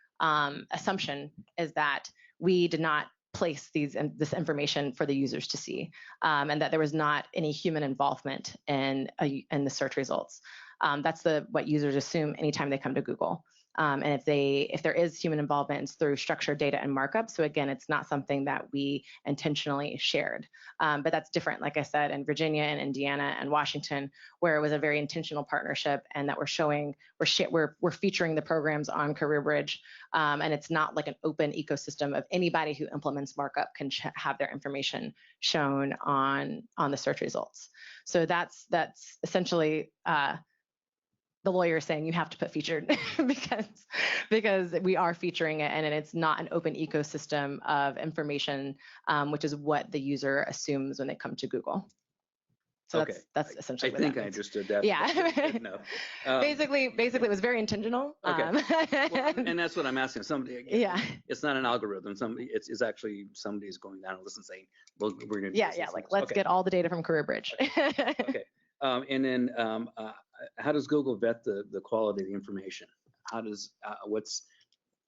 assumption is that we did not place this information for the users to see, and that there was not any human involvement in the search results. That's what users assume anytime they come to Google. And if there is human involvement, it's through structured data and markup. So again, it's not something that we intentionally shared. But that's different, like I said, in Virginia and Indiana and Washington, where it was a very intentional partnership, and that we're featuring the programs on CareerBridge, and it's not like an open ecosystem of anybody who implements markup can have their information shown on the search results. So that's essentially the lawyer saying you have to put featured because we are featuring it, and it's not an open ecosystem of information, which is what the user assumes when they come to Google. So Okay. that's essentially what I think that I means. understood that. Yeah. Good enough. Basically, it was very intentional. Okay. Well, and that's what I'm asking. Somebody, yeah. It's not an algorithm. It's actually somebody's going down and listening, saying, "Well, we're going to." Yeah. Like let's get all the data from CareerBridge. Okay. And then how does Google vet the quality of the information? How does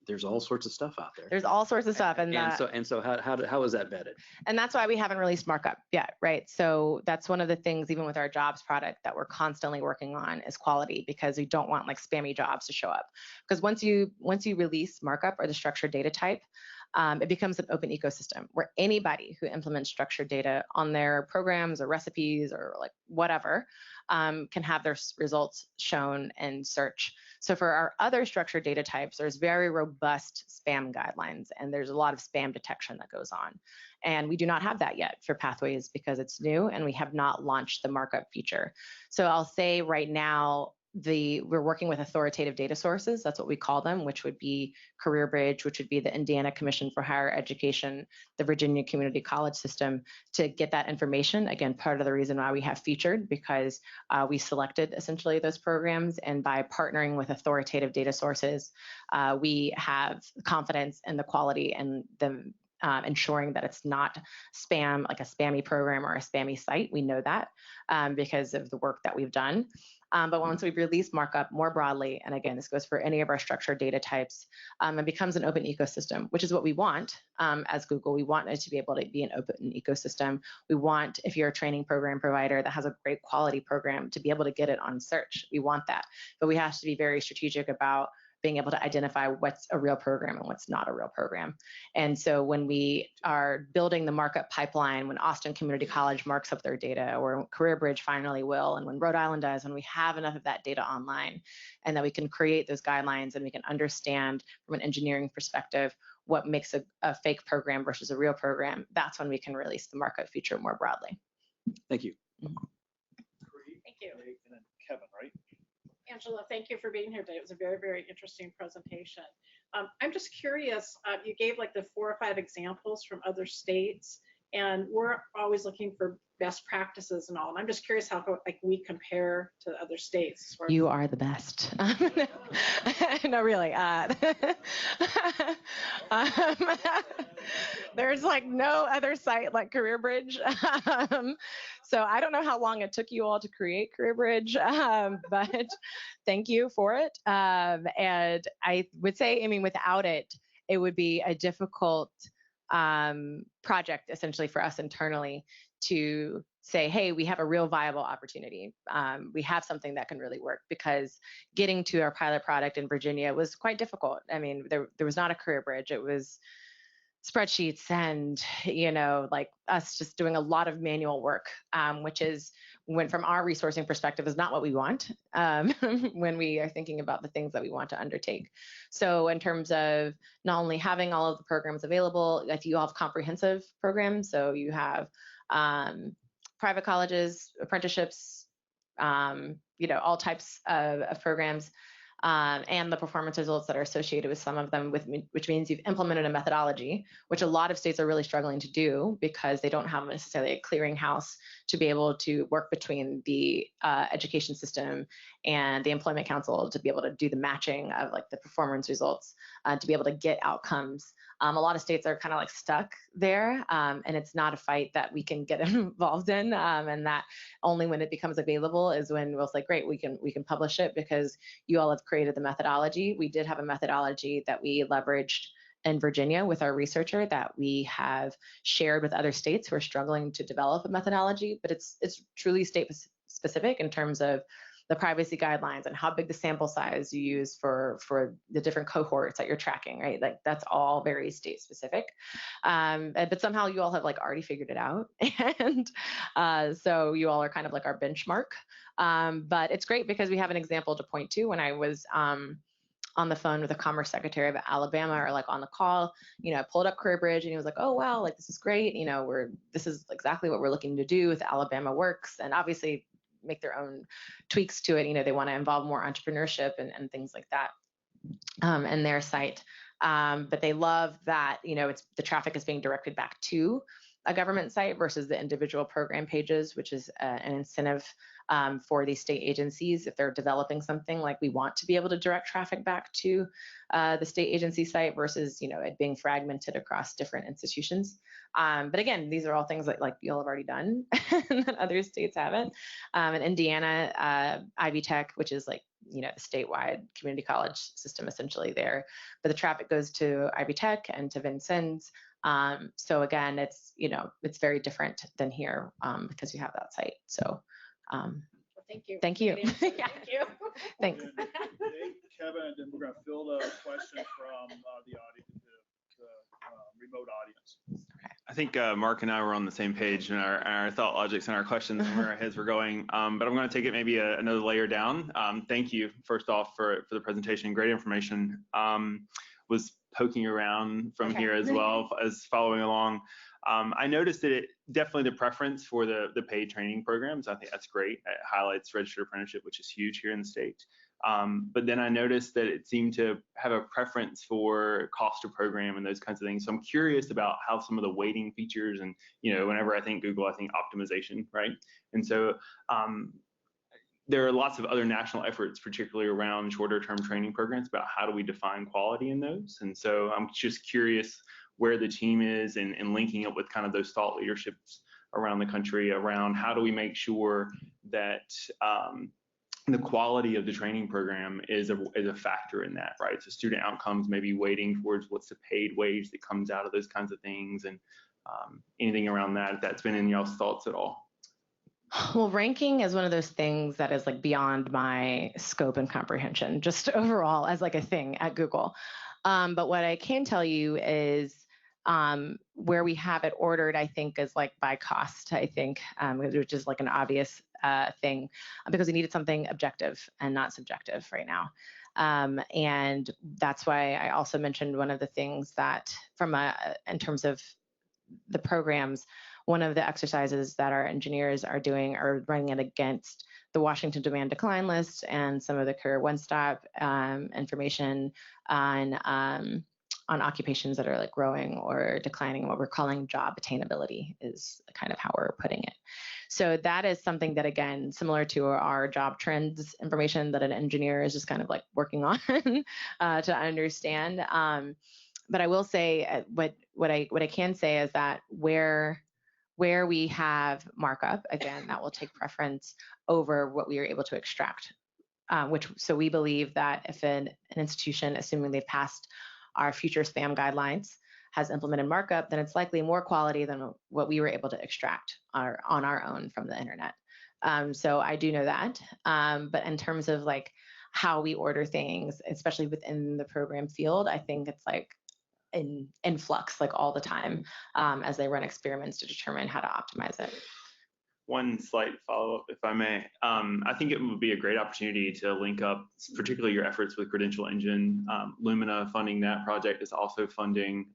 there's all sorts of stuff out there. There's all sorts of stuff, and so how is that vetted? And that's why we haven't released Markup yet, right? So that's one of the things, even with our jobs product, that we're constantly working on is quality, because we don't want like spammy jobs to show up. Because once you release Markup or the structured data type, it becomes an open ecosystem where anybody who implements structured data on their programs or recipes or like whatever can have their results shown in search. So for our other structured data types, there's very robust spam guidelines, and there's a lot of spam detection that goes on. And we do not have that yet for Pathways because it's new and we have not launched the markup feature. So I'll say right now, we're working with authoritative data sources, that's what we call them, which would be CareerBridge, which would be the Indiana Commission for Higher Education, the Virginia Community College System, to get that information. Again, part of the reason why we have featured, because we selected essentially those programs, and by partnering with authoritative data sources, we have confidence in the quality and the ensuring that it's not spam, like a spammy program or a spammy site. We know that because of the work that we've done. But once we release Markup more broadly, and again, this goes for any of our structured data types, it becomes an open ecosystem, which is what we want as Google. We want it to be able to be an open ecosystem. We want, if you're a training program provider that has a great quality program, to be able to get it on search. We want that. But we have to be very strategic about being able to identify what's a real program and what's not a real program. And so when we are building the markup pipeline, when Austin Community College marks up their data, or CareerBridge finally will, and when Rhode Island does, when we have enough of that data online, and that we can create those guidelines and we can understand from an engineering perspective what makes a fake program versus a real program, that's when we can release the markup feature more broadly. Thank you. Thank you. And then Kevin, right? Angela, thank you for being here today. It was a very, very interesting presentation. I'm just curious, you gave like the 4 or 5 examples from other states, and we're always looking for best practices and all. And I'm just curious how like we compare to other states. You are the best. No, really. There's like no other site like CareerBridge. So I don't know how long it took you all to create CareerBridge, but thank you for it. And I would say, I mean, without it, it would be a difficult project essentially for us internally to say, hey, we have a real viable opportunity. We have something that can really work, because getting to our pilot product in Virginia was quite difficult. I mean, there was not a career bridge. It was spreadsheets and, like us just doing a lot of manual work, which is, when from our resourcing perspective, is not what we want when we are thinking about the things that we want to undertake. So in terms of not only having all of the programs available, like you all have comprehensive programs, so you have private colleges, apprenticeships, all types of programs, and the performance results that are associated with some of them, which means you've implemented a methodology, which a lot of states are really struggling to do, because they don't have necessarily a clearinghouse to be able to work between the education system and the employment council to be able to do the matching of like the performance results, to be able to get outcomes. A lot of states are kind of like stuck there, and it's not a fight that we can get involved in, and that only when it becomes available is when we'll say, great, we can publish it, because you all have created the methodology. We did have a methodology that we leveraged in Virginia with our researcher that we have shared with other states who are struggling to develop a methodology, but it's truly state specific in terms of the privacy guidelines and how big the sample size you use for the different cohorts that you're tracking, right? Like that's all very state specific. But somehow you all have like already figured it out. And so you all are kind of like our benchmark. But it's great because we have an example to point to. When I was on the phone with the Commerce Secretary of Alabama, or like on the call, I pulled up Career Bridge and he was like, oh, wow, like this is great. This is exactly what we're looking to do with Alabama Works. And obviously make their own tweaks to it. They want to involve more entrepreneurship and things like that in their site. But they love that, the traffic is being directed back to a government site versus the individual program pages, which is an incentive for these state agencies. If they're developing something, like we want to be able to direct traffic back to the state agency site versus, it being fragmented across different institutions. But again, these are all things that like you'll have already done that other states haven't. In Indiana, Ivy Tech, which is like, the statewide community college system essentially there, but the traffic goes to Ivy Tech and to Vincennes. So again, it's, it's very different than here because you have that site. So Well, thank you. thank you. Good answer. Thank you. Thanks. And Kevin, and we're going to field a question from the audience, the remote audience. I think Mark and I were on the same page in our thought logics and our questions and where our heads were going. But I'm going to take it maybe another layer down. Thank you, first off, for the presentation. Great information. Was poking around from here as well as following along. I noticed that it definitely the preference for the paid training programs. I think that's great. It highlights registered apprenticeship, which is huge here in the state. But then I noticed that it seemed to have a preference for cost of program and those kinds of things. So I'm curious about how some of the weighting features and, whenever I think Google, I think optimization, right? And so there are lots of other national efforts, particularly around shorter term training programs, about how do we define quality in those. And so I'm just curious where the team is and linking up with kind of those thought leaderships around the country around how do we make sure that the quality of the training program is a factor in that, right? So student outcomes may be weighting towards what's the paid wage that comes out of those kinds of things, and anything around that, if that's been in y'all's thoughts at all. Well, ranking is one of those things that is like beyond my scope and comprehension, just overall as like a thing at Google. But what I can tell you is where we have it ordered, I think, is like by cost, I think, which is like an obvious thing, because we needed something objective and not subjective right now. And that's why I also mentioned one of the things that in terms of the programs, one of the exercises that our engineers are doing are running it against the Washington Demand Decline List and some of the Career One Stop information on occupations that are like growing or declining. What we're calling job attainability is kind of how we're putting it. So that is something that, again, similar to our job trends information that an engineer is just kind of like working on to understand. But I will say what I can say is that where we have markup, again, that will take preference over what we are able to extract. So we believe that if an institution, assuming they've passed our future spam guidelines, has implemented Markup, then it's likely more quality than what we were able to extract on our own from the internet. So I do know that. But in terms of like how we order things, especially within the program field, I think it's like in flux like all the time as they run experiments to determine how to optimize it. One slight follow-up, if I may. I think it would be a great opportunity to link up, particularly your efforts with Credential Engine. Lumina funding that project is also funding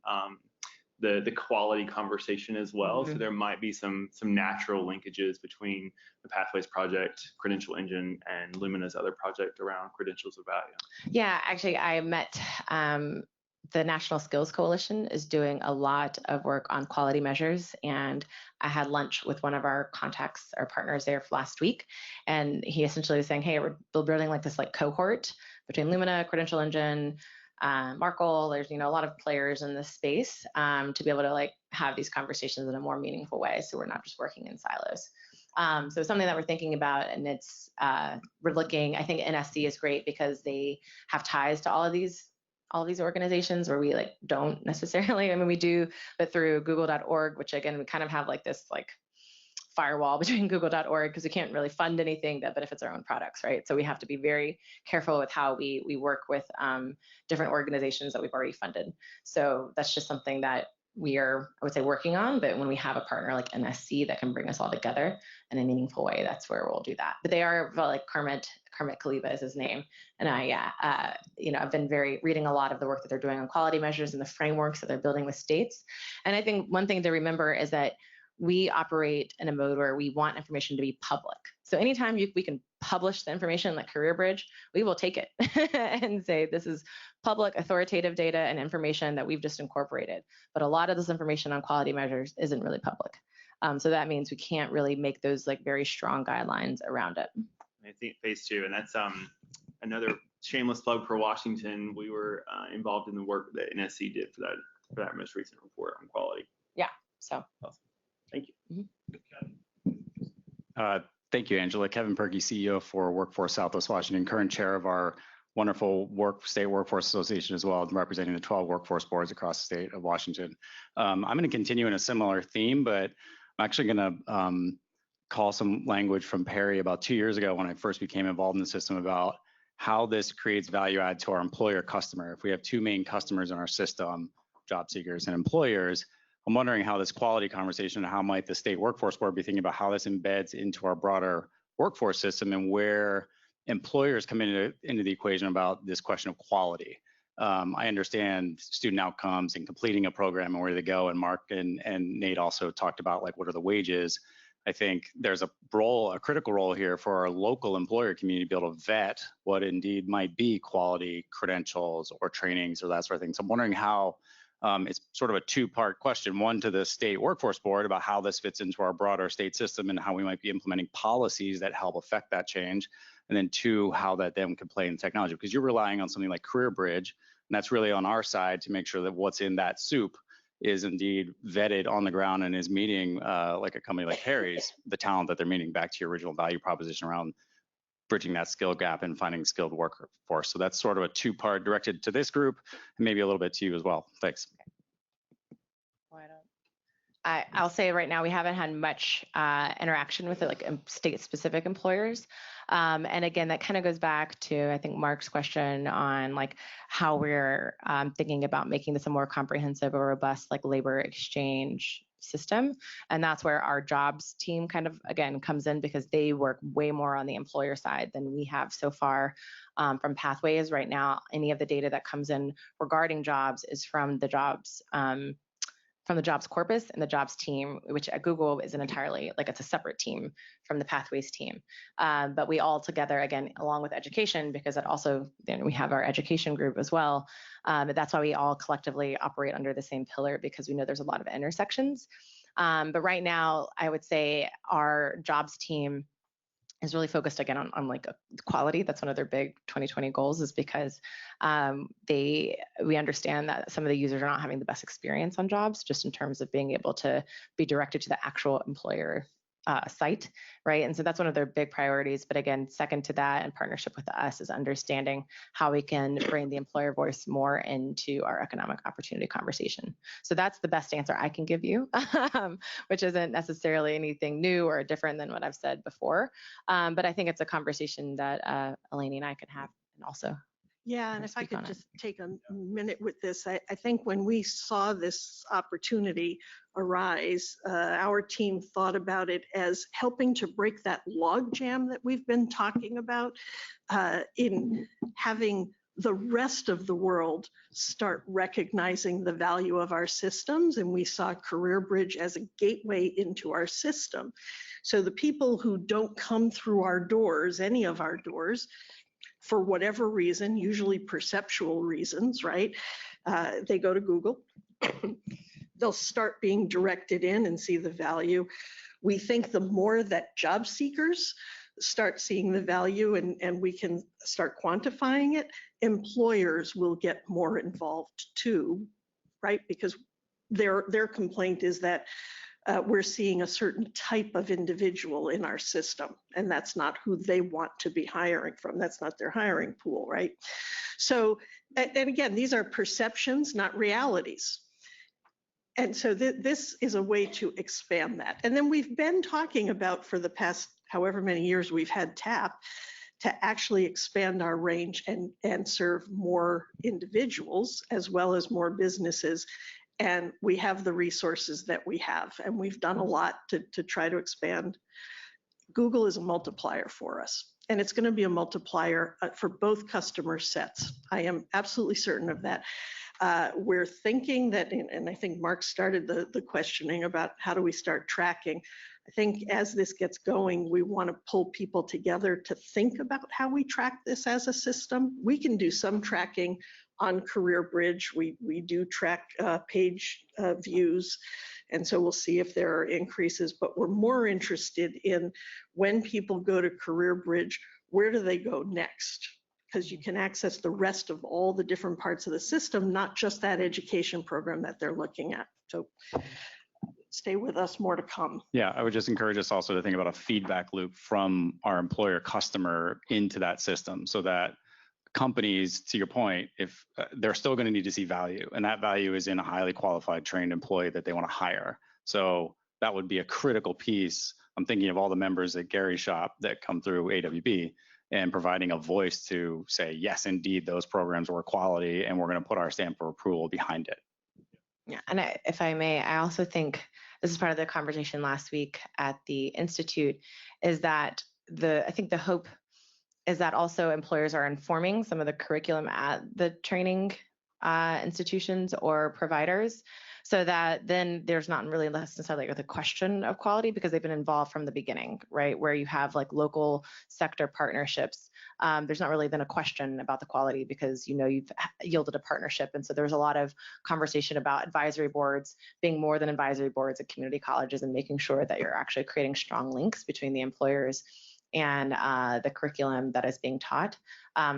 the quality conversation as well. So there might be some natural linkages between the Pathways project, Credential Engine, and Lumina's other project around credentials of value. Yeah, actually, I met the National Skills Coalition is doing a lot of work on quality measures, and I had lunch with one of our contacts, our partners there last week, and he essentially was saying, hey, we're building like this like cohort between Lumina, Credential Engine, Markle. There's a lot of players in this space to be able to like have these conversations in a more meaningful way, so we're not just working in silos. So something that we're thinking about, and it's we're looking. I think NSC is great because they have ties to all of these organizations where we like don't necessarily. I mean, we do, but through Google.org, which again we kind of have like this like firewall between Google.org because we can't really fund anything that benefits our own products, right? So we have to be very careful with how we work with different organizations that we've already funded. So that's just something that we are, I would say, working on. But when we have a partner like NSC that can bring us all together in a meaningful way, that's where we'll do that. But they are like Kermit Kaliba is his name, and I've been reading a lot of the work that they're doing on quality measures and the frameworks that they're building with states. And I think one thing to remember is that we operate in a mode where we want information to be public. So anytime we can publish the information like CareerBridge, we will take it and say this is public authoritative data and information that we've just incorporated. But a lot of this information on quality measures isn't really public. So that means we can't really make those like very strong guidelines around it. I think phase 2, and that's another shameless plug for Washington. We were involved in the work that NSC did for that most recent report on quality. Yeah, so. Awesome. Thank you. Thank you, Angela. Kevin Perky, CEO for Workforce Southwest Washington, current chair of our wonderful state workforce association as well, representing the 12 workforce boards across the state of Washington. I'm going to continue in a similar theme, but I'm actually going to call some language from Perry about 2 years ago when I first became involved in the system about how this creates value add to our employer customer. If we have two main customers in our system, job seekers and employers, I'm wondering how this quality conversation, how might the state workforce board be thinking about how this embeds into our broader workforce system and where employers come into the equation about this question of quality. I understand student outcomes and completing a program and where they go, and Mark and Nate also talked about like what are the wages. I think there's a critical role here for our local employer community to be able to vet what indeed might be quality credentials or trainings or that sort of thing. So I'm wondering how it's sort of a two-part question, one to the state workforce board about how this fits into our broader state system and how we might be implementing policies that help affect that change. And then two, how that then could play in technology, because you're relying on something like CareerBridge, and that's really on our side to make sure that what's in that soup is indeed vetted on the ground and is meeting, like a company like Harry's, the talent that they're meeting, back to your original value proposition around bridging that skill gap and finding skilled workforce. So that's sort of a two-part directed to this group and maybe a little bit to you as well. Thanks. I'll say right now we haven't had much interaction with it, like state-specific employers. And again, that kind of goes back to, I think, Mark's question on like how we're thinking about making this a more comprehensive or robust like labor exchange system. And that's where our jobs team kind of, again, comes in because they work way more on the employer side than we have so far from Pathways. Right now, any of the data that comes in regarding jobs is from the jobs corpus and the jobs team, which at Google is an entirely, like it's a separate team from the Pathways team. But we all together, again, along with education, because it also, then we have our education group as well. That's why we all collectively operate under the same pillar, because we know there's a lot of intersections. But right now, I would say our jobs team is really focused again on like quality. That's one of their big 2020 goals, is because we understand that some of the users are not having the best experience on jobs, just in terms of being able to be directed to the actual employer site, right? And so that's one of their big priorities. But again, second to that, in partnership with us, is understanding how we can bring the employer voice more into our economic opportunity conversation. So that's the best answer I can give you, which isn't necessarily anything new or different than what I've said before. But I think it's a conversation that Eleni and I could have, and also. Yeah, and if I speak could on it. just take a minute with this, I think when we saw this opportunity arise, our team thought about it as helping to break that log jam that we've been talking about in having the rest of the world start recognizing the value of our systems. And we saw CareerBridge as a gateway into our system. So the people who don't come through our doors, any of our doors, for whatever reason, usually perceptual reasons, right? They go to Google. They'll start being directed in and see the value. We think the more that job seekers start seeing the value and we can start quantifying it, employers will get more involved too, right? Because their complaint is that we're seeing a certain type of individual in our system, and that's not who they want to be hiring from. That's not their hiring pool, right? So, and again, these are perceptions, not realities. And so this is a way to expand that. And then we've been talking about, for the past however many years we've had TAP, to actually expand our range and serve more individuals as well as more businesses. And we have the resources that we have, and we've done a lot to try to expand. Google is a multiplier for us, and it's going to be a multiplier for both customer sets. I am absolutely certain of that. We're thinking that, and I think Mark started the questioning about how do we start tracking. I think as this gets going, we want to pull people together to think about how we track this as a system. We can do some tracking on CareerBridge. We do track page views, and so we'll see if there are increases, but we're more interested in when people go to CareerBridge, where do they go next? Because you can access the rest of all the different parts of the system, not just that education program that they're looking at. So stay with us, more to come. Yeah, I would just encourage us also to think about a feedback loop from our employer customer into that system, so that companies, to your point, if they're still going to need to see value, and that value is in a highly qualified, trained employee that they want to hire. So that would be a critical piece. I'm thinking of all the members at Gary's shop that come through AWB, and providing a voice to say, yes, indeed, those programs were quality, and we're going to put our stamp of approval behind it. Yeah, and if I may, I also think this is part of the conversation last week at the Institute, is that I think the hope is that also employers are informing some of the curriculum at the training institutions or providers, so that then there's not really necessarily the question of quality, because they've been involved from the beginning, right? Where you have like local sector partnerships. There's not really then a question about the quality, because you've yielded a partnership. And so there's a lot of conversation about advisory boards being more than advisory boards at community colleges, and making sure that you're actually creating strong links between the employers and the curriculum that is being taught.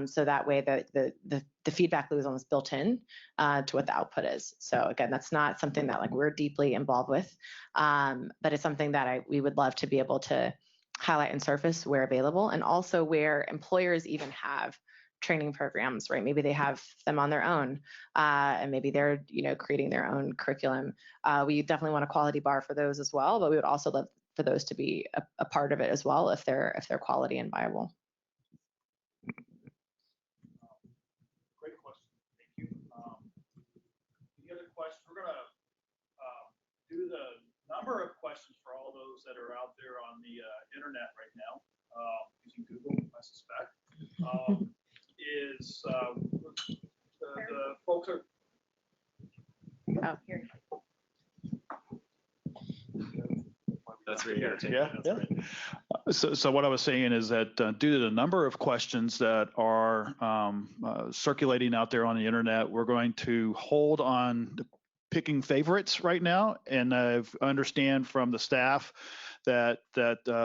So that way the feedback loop is almost built in to what the output is. So again, that's not something that we're deeply involved with, but it's something that we would love to be able to highlight and surface where available, and also where employers even have training programs, right? Maybe they have them on their own, and maybe they're creating their own curriculum. We definitely want a quality bar for those as well, but we would also love for those to be a part of it as well, if they're quality and viable. Great question. Thank you. Any other questions? We're going to do the number of questions for all those that are out there on the internet right now, using Google, I suspect. The folks are. Oh, here. That's right here. Yeah. So what I was saying is that due to the number of questions that are circulating out there on the internet, we're going to hold on picking favorites right now. And I understand from the staff that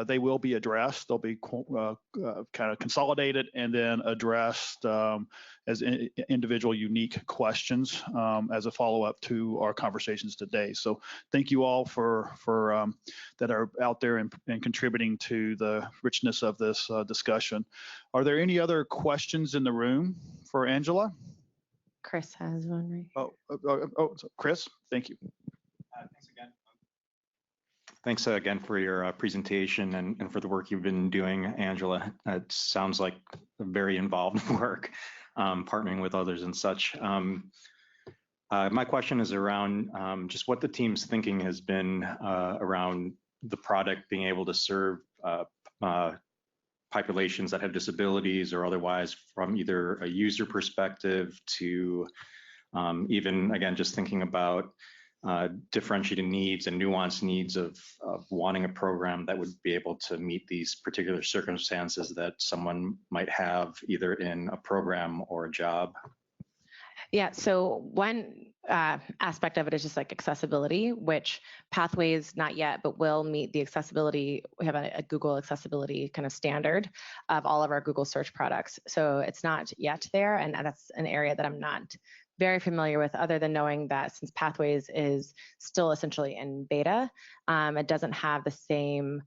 they will be addressed. They'll be kind of consolidated and then addressed as individual unique questions as a follow-up to our conversations today. So thank you all for that are out there and contributing to the richness of this discussion. Are there any other questions in the room for Angela? Chris has one right. Chris, thank you. Thanks again. Thanks again for your presentation and for the work you've been doing, Angela. It sounds like very involved work, partnering with others and such. My question is around just what the team's thinking has been around the product being able to serve populations that have disabilities or otherwise, from either a user perspective to even, again, just thinking about differentiated needs and nuanced needs of wanting a program that would be able to meet these particular circumstances that someone might have either in a program or a job. Yeah, so one aspect of it is just like accessibility, which Pathways not yet, but will meet the accessibility. We have a Google accessibility kind of standard of all of our Google search products. So it's not yet there, and that's an area that I'm not very familiar with, other than knowing that since Pathways is still essentially in beta, it doesn't have the same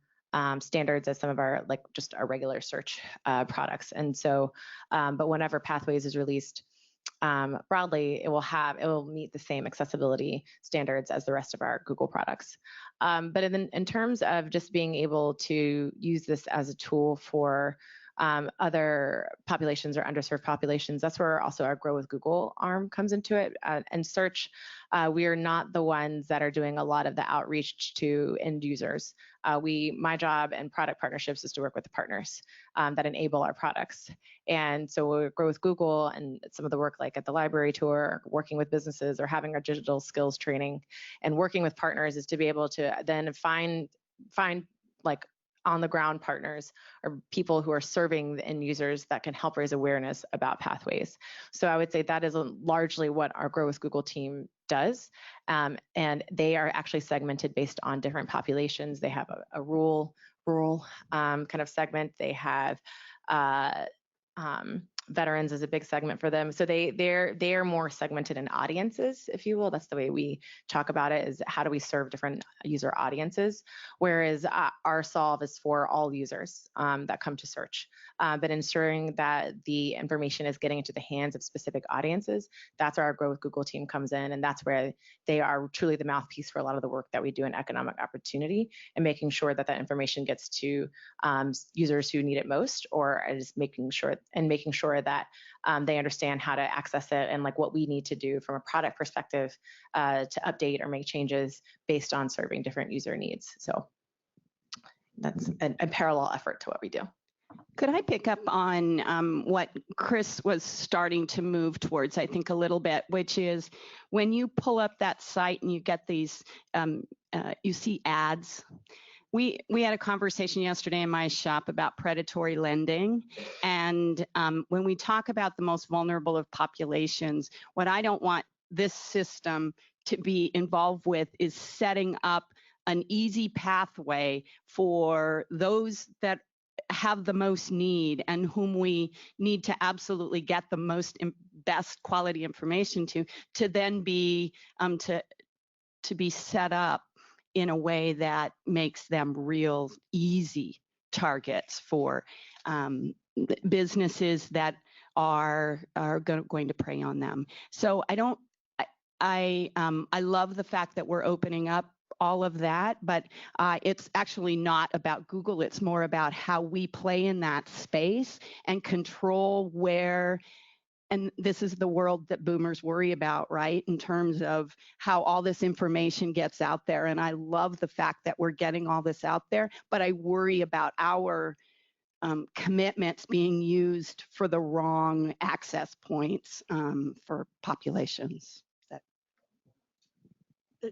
standards as some of our, like just our regular search products. And so, but whenever Pathways is released broadly, it will meet the same accessibility standards as the rest of our Google products. But in terms of just being able to use this as a tool for other populations or underserved populations, that's where also our Grow with Google arm comes into it. And search, we are not the ones that are doing a lot of the outreach to end users. My job and product partnerships is to work with the partners that enable our products. And so we Grow with Google and some of the work like at the library tour, working with businesses or having our digital skills training and working with partners is to be able to then find like on the ground partners or people who are serving the end users that can help raise awareness about Pathways. So I would say that is largely what our Grow with Google team does. And they are actually segmented based on different populations. They have a rural kind of segment. They have veterans is a big segment for them. So they are more segmented in audiences, if you will. That's the way we talk about it, is how do we serve different user audiences, whereas our solve is for all users that come to search. But ensuring that the information is getting into the hands of specific audiences, that's where our Grow with Google team comes in, and that's where they are truly the mouthpiece for a lot of the work that we do in economic opportunity and making sure that that information gets to users who need it most, or just making sure that they understand how to access it and like what we need to do from a product perspective to update or make changes based on serving different user needs. So that's a parallel effort to what we do. Could I pick up on what Chris was starting to move towards, I think, a little bit, which is when you pull up that site and you get these, you see ads. We had a conversation yesterday in my shop about predatory lending. And when we talk about the most vulnerable of populations, what I don't want this system to be involved with is setting up an easy pathway for those that have the most need and whom we need to absolutely get the best quality information to then be to be set up in a way that makes them real easy targets for businesses that are going to prey on them. So I love the fact that we're opening up all of that, but it's actually not about Google. It's more about how we play in that space and control where, and this is the world that boomers worry about, right? In terms of how all this information gets out there. And I love the fact that we're getting all this out there, but I worry about our commitments being used for the wrong access points for populations.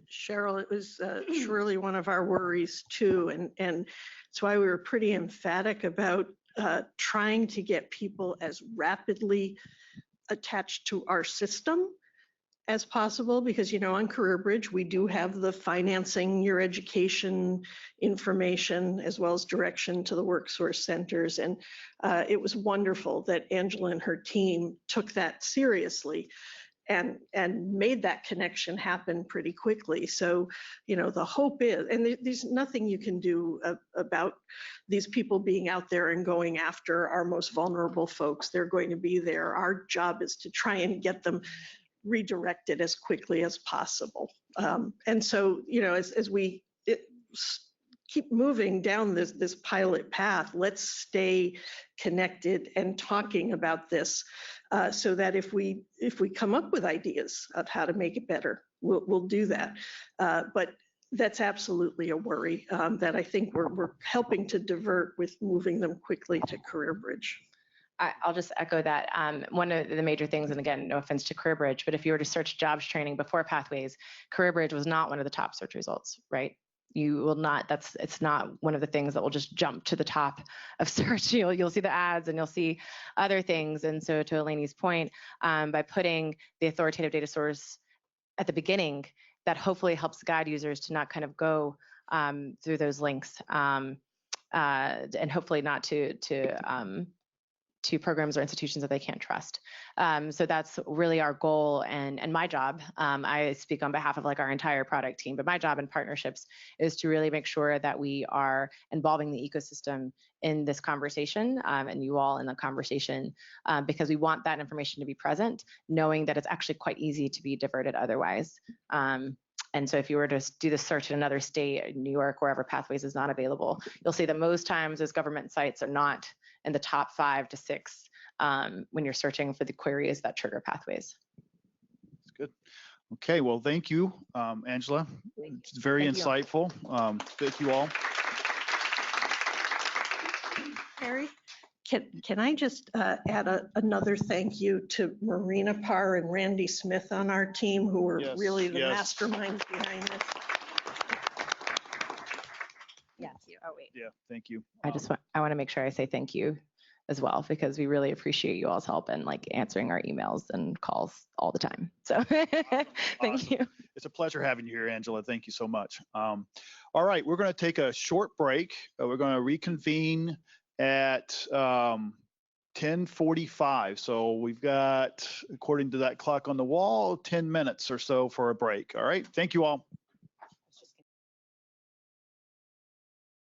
Cheryl, it was surely one of our worries too, and that's why we were pretty emphatic about trying to get people as rapidly attached to our system as possible because, on Career Bridge, we do have the financing, your education information, as well as direction to the workforce centers. And it was wonderful that Angela and her team took that seriously and made that connection happen pretty quickly. So, the hope is, and there's nothing you can do about these people being out there and going after our most vulnerable folks. They're going to be there. Our job is to try and get them redirected as quickly as possible. And so, as we keep moving down this pilot path, let's stay connected and talking about this so that if we come up with ideas of how to make it better, we'll do that. But that's absolutely a worry that I think we're helping to divert with moving them quickly to Career Bridge. I'll just echo that. One of the major things, and again, no offense to Career Bridge, but if you were to search jobs training before Pathways, Career Bridge was not one of the top search results, right? You will not, it's not one of the things that will just jump to the top of search. You'll see the ads and you'll see other things. And so to Eleni's point, by putting the authoritative data source at the beginning, that hopefully helps guide users to not kind of go through those links and hopefully not to programs or institutions that they can't trust. So that's really our goal and my job. I speak on behalf of our entire product team, but my job in partnerships is to really make sure that we are involving the ecosystem in this conversation and you all in the conversation because we want that information to be present, knowing that it's actually quite easy to be diverted otherwise. And so if you were to do the search in another state, New York, wherever Pathways is not available, you'll see that most times those government sites are not in the top 5 to 6 when you're searching for the queries that trigger Pathways. That's good. Okay, well, thank you, Angela. It's very insightful. Thank you all. Harry, can I just add another thank you to Marina Parr and Randy Smith on our team, who were really the masterminds behind this. Yes. Oh, wait. Yeah, thank you. I want to make sure I say thank you as well, because we really appreciate you all's help and answering our emails and calls all the time. So thank you. It's a pleasure having you here, Angela. Thank you so much. All right, we're going to take a short break. We're going to reconvene at 10:45. So we've got, according to that clock on the wall, 10 minutes or so for a break. All right, thank you all.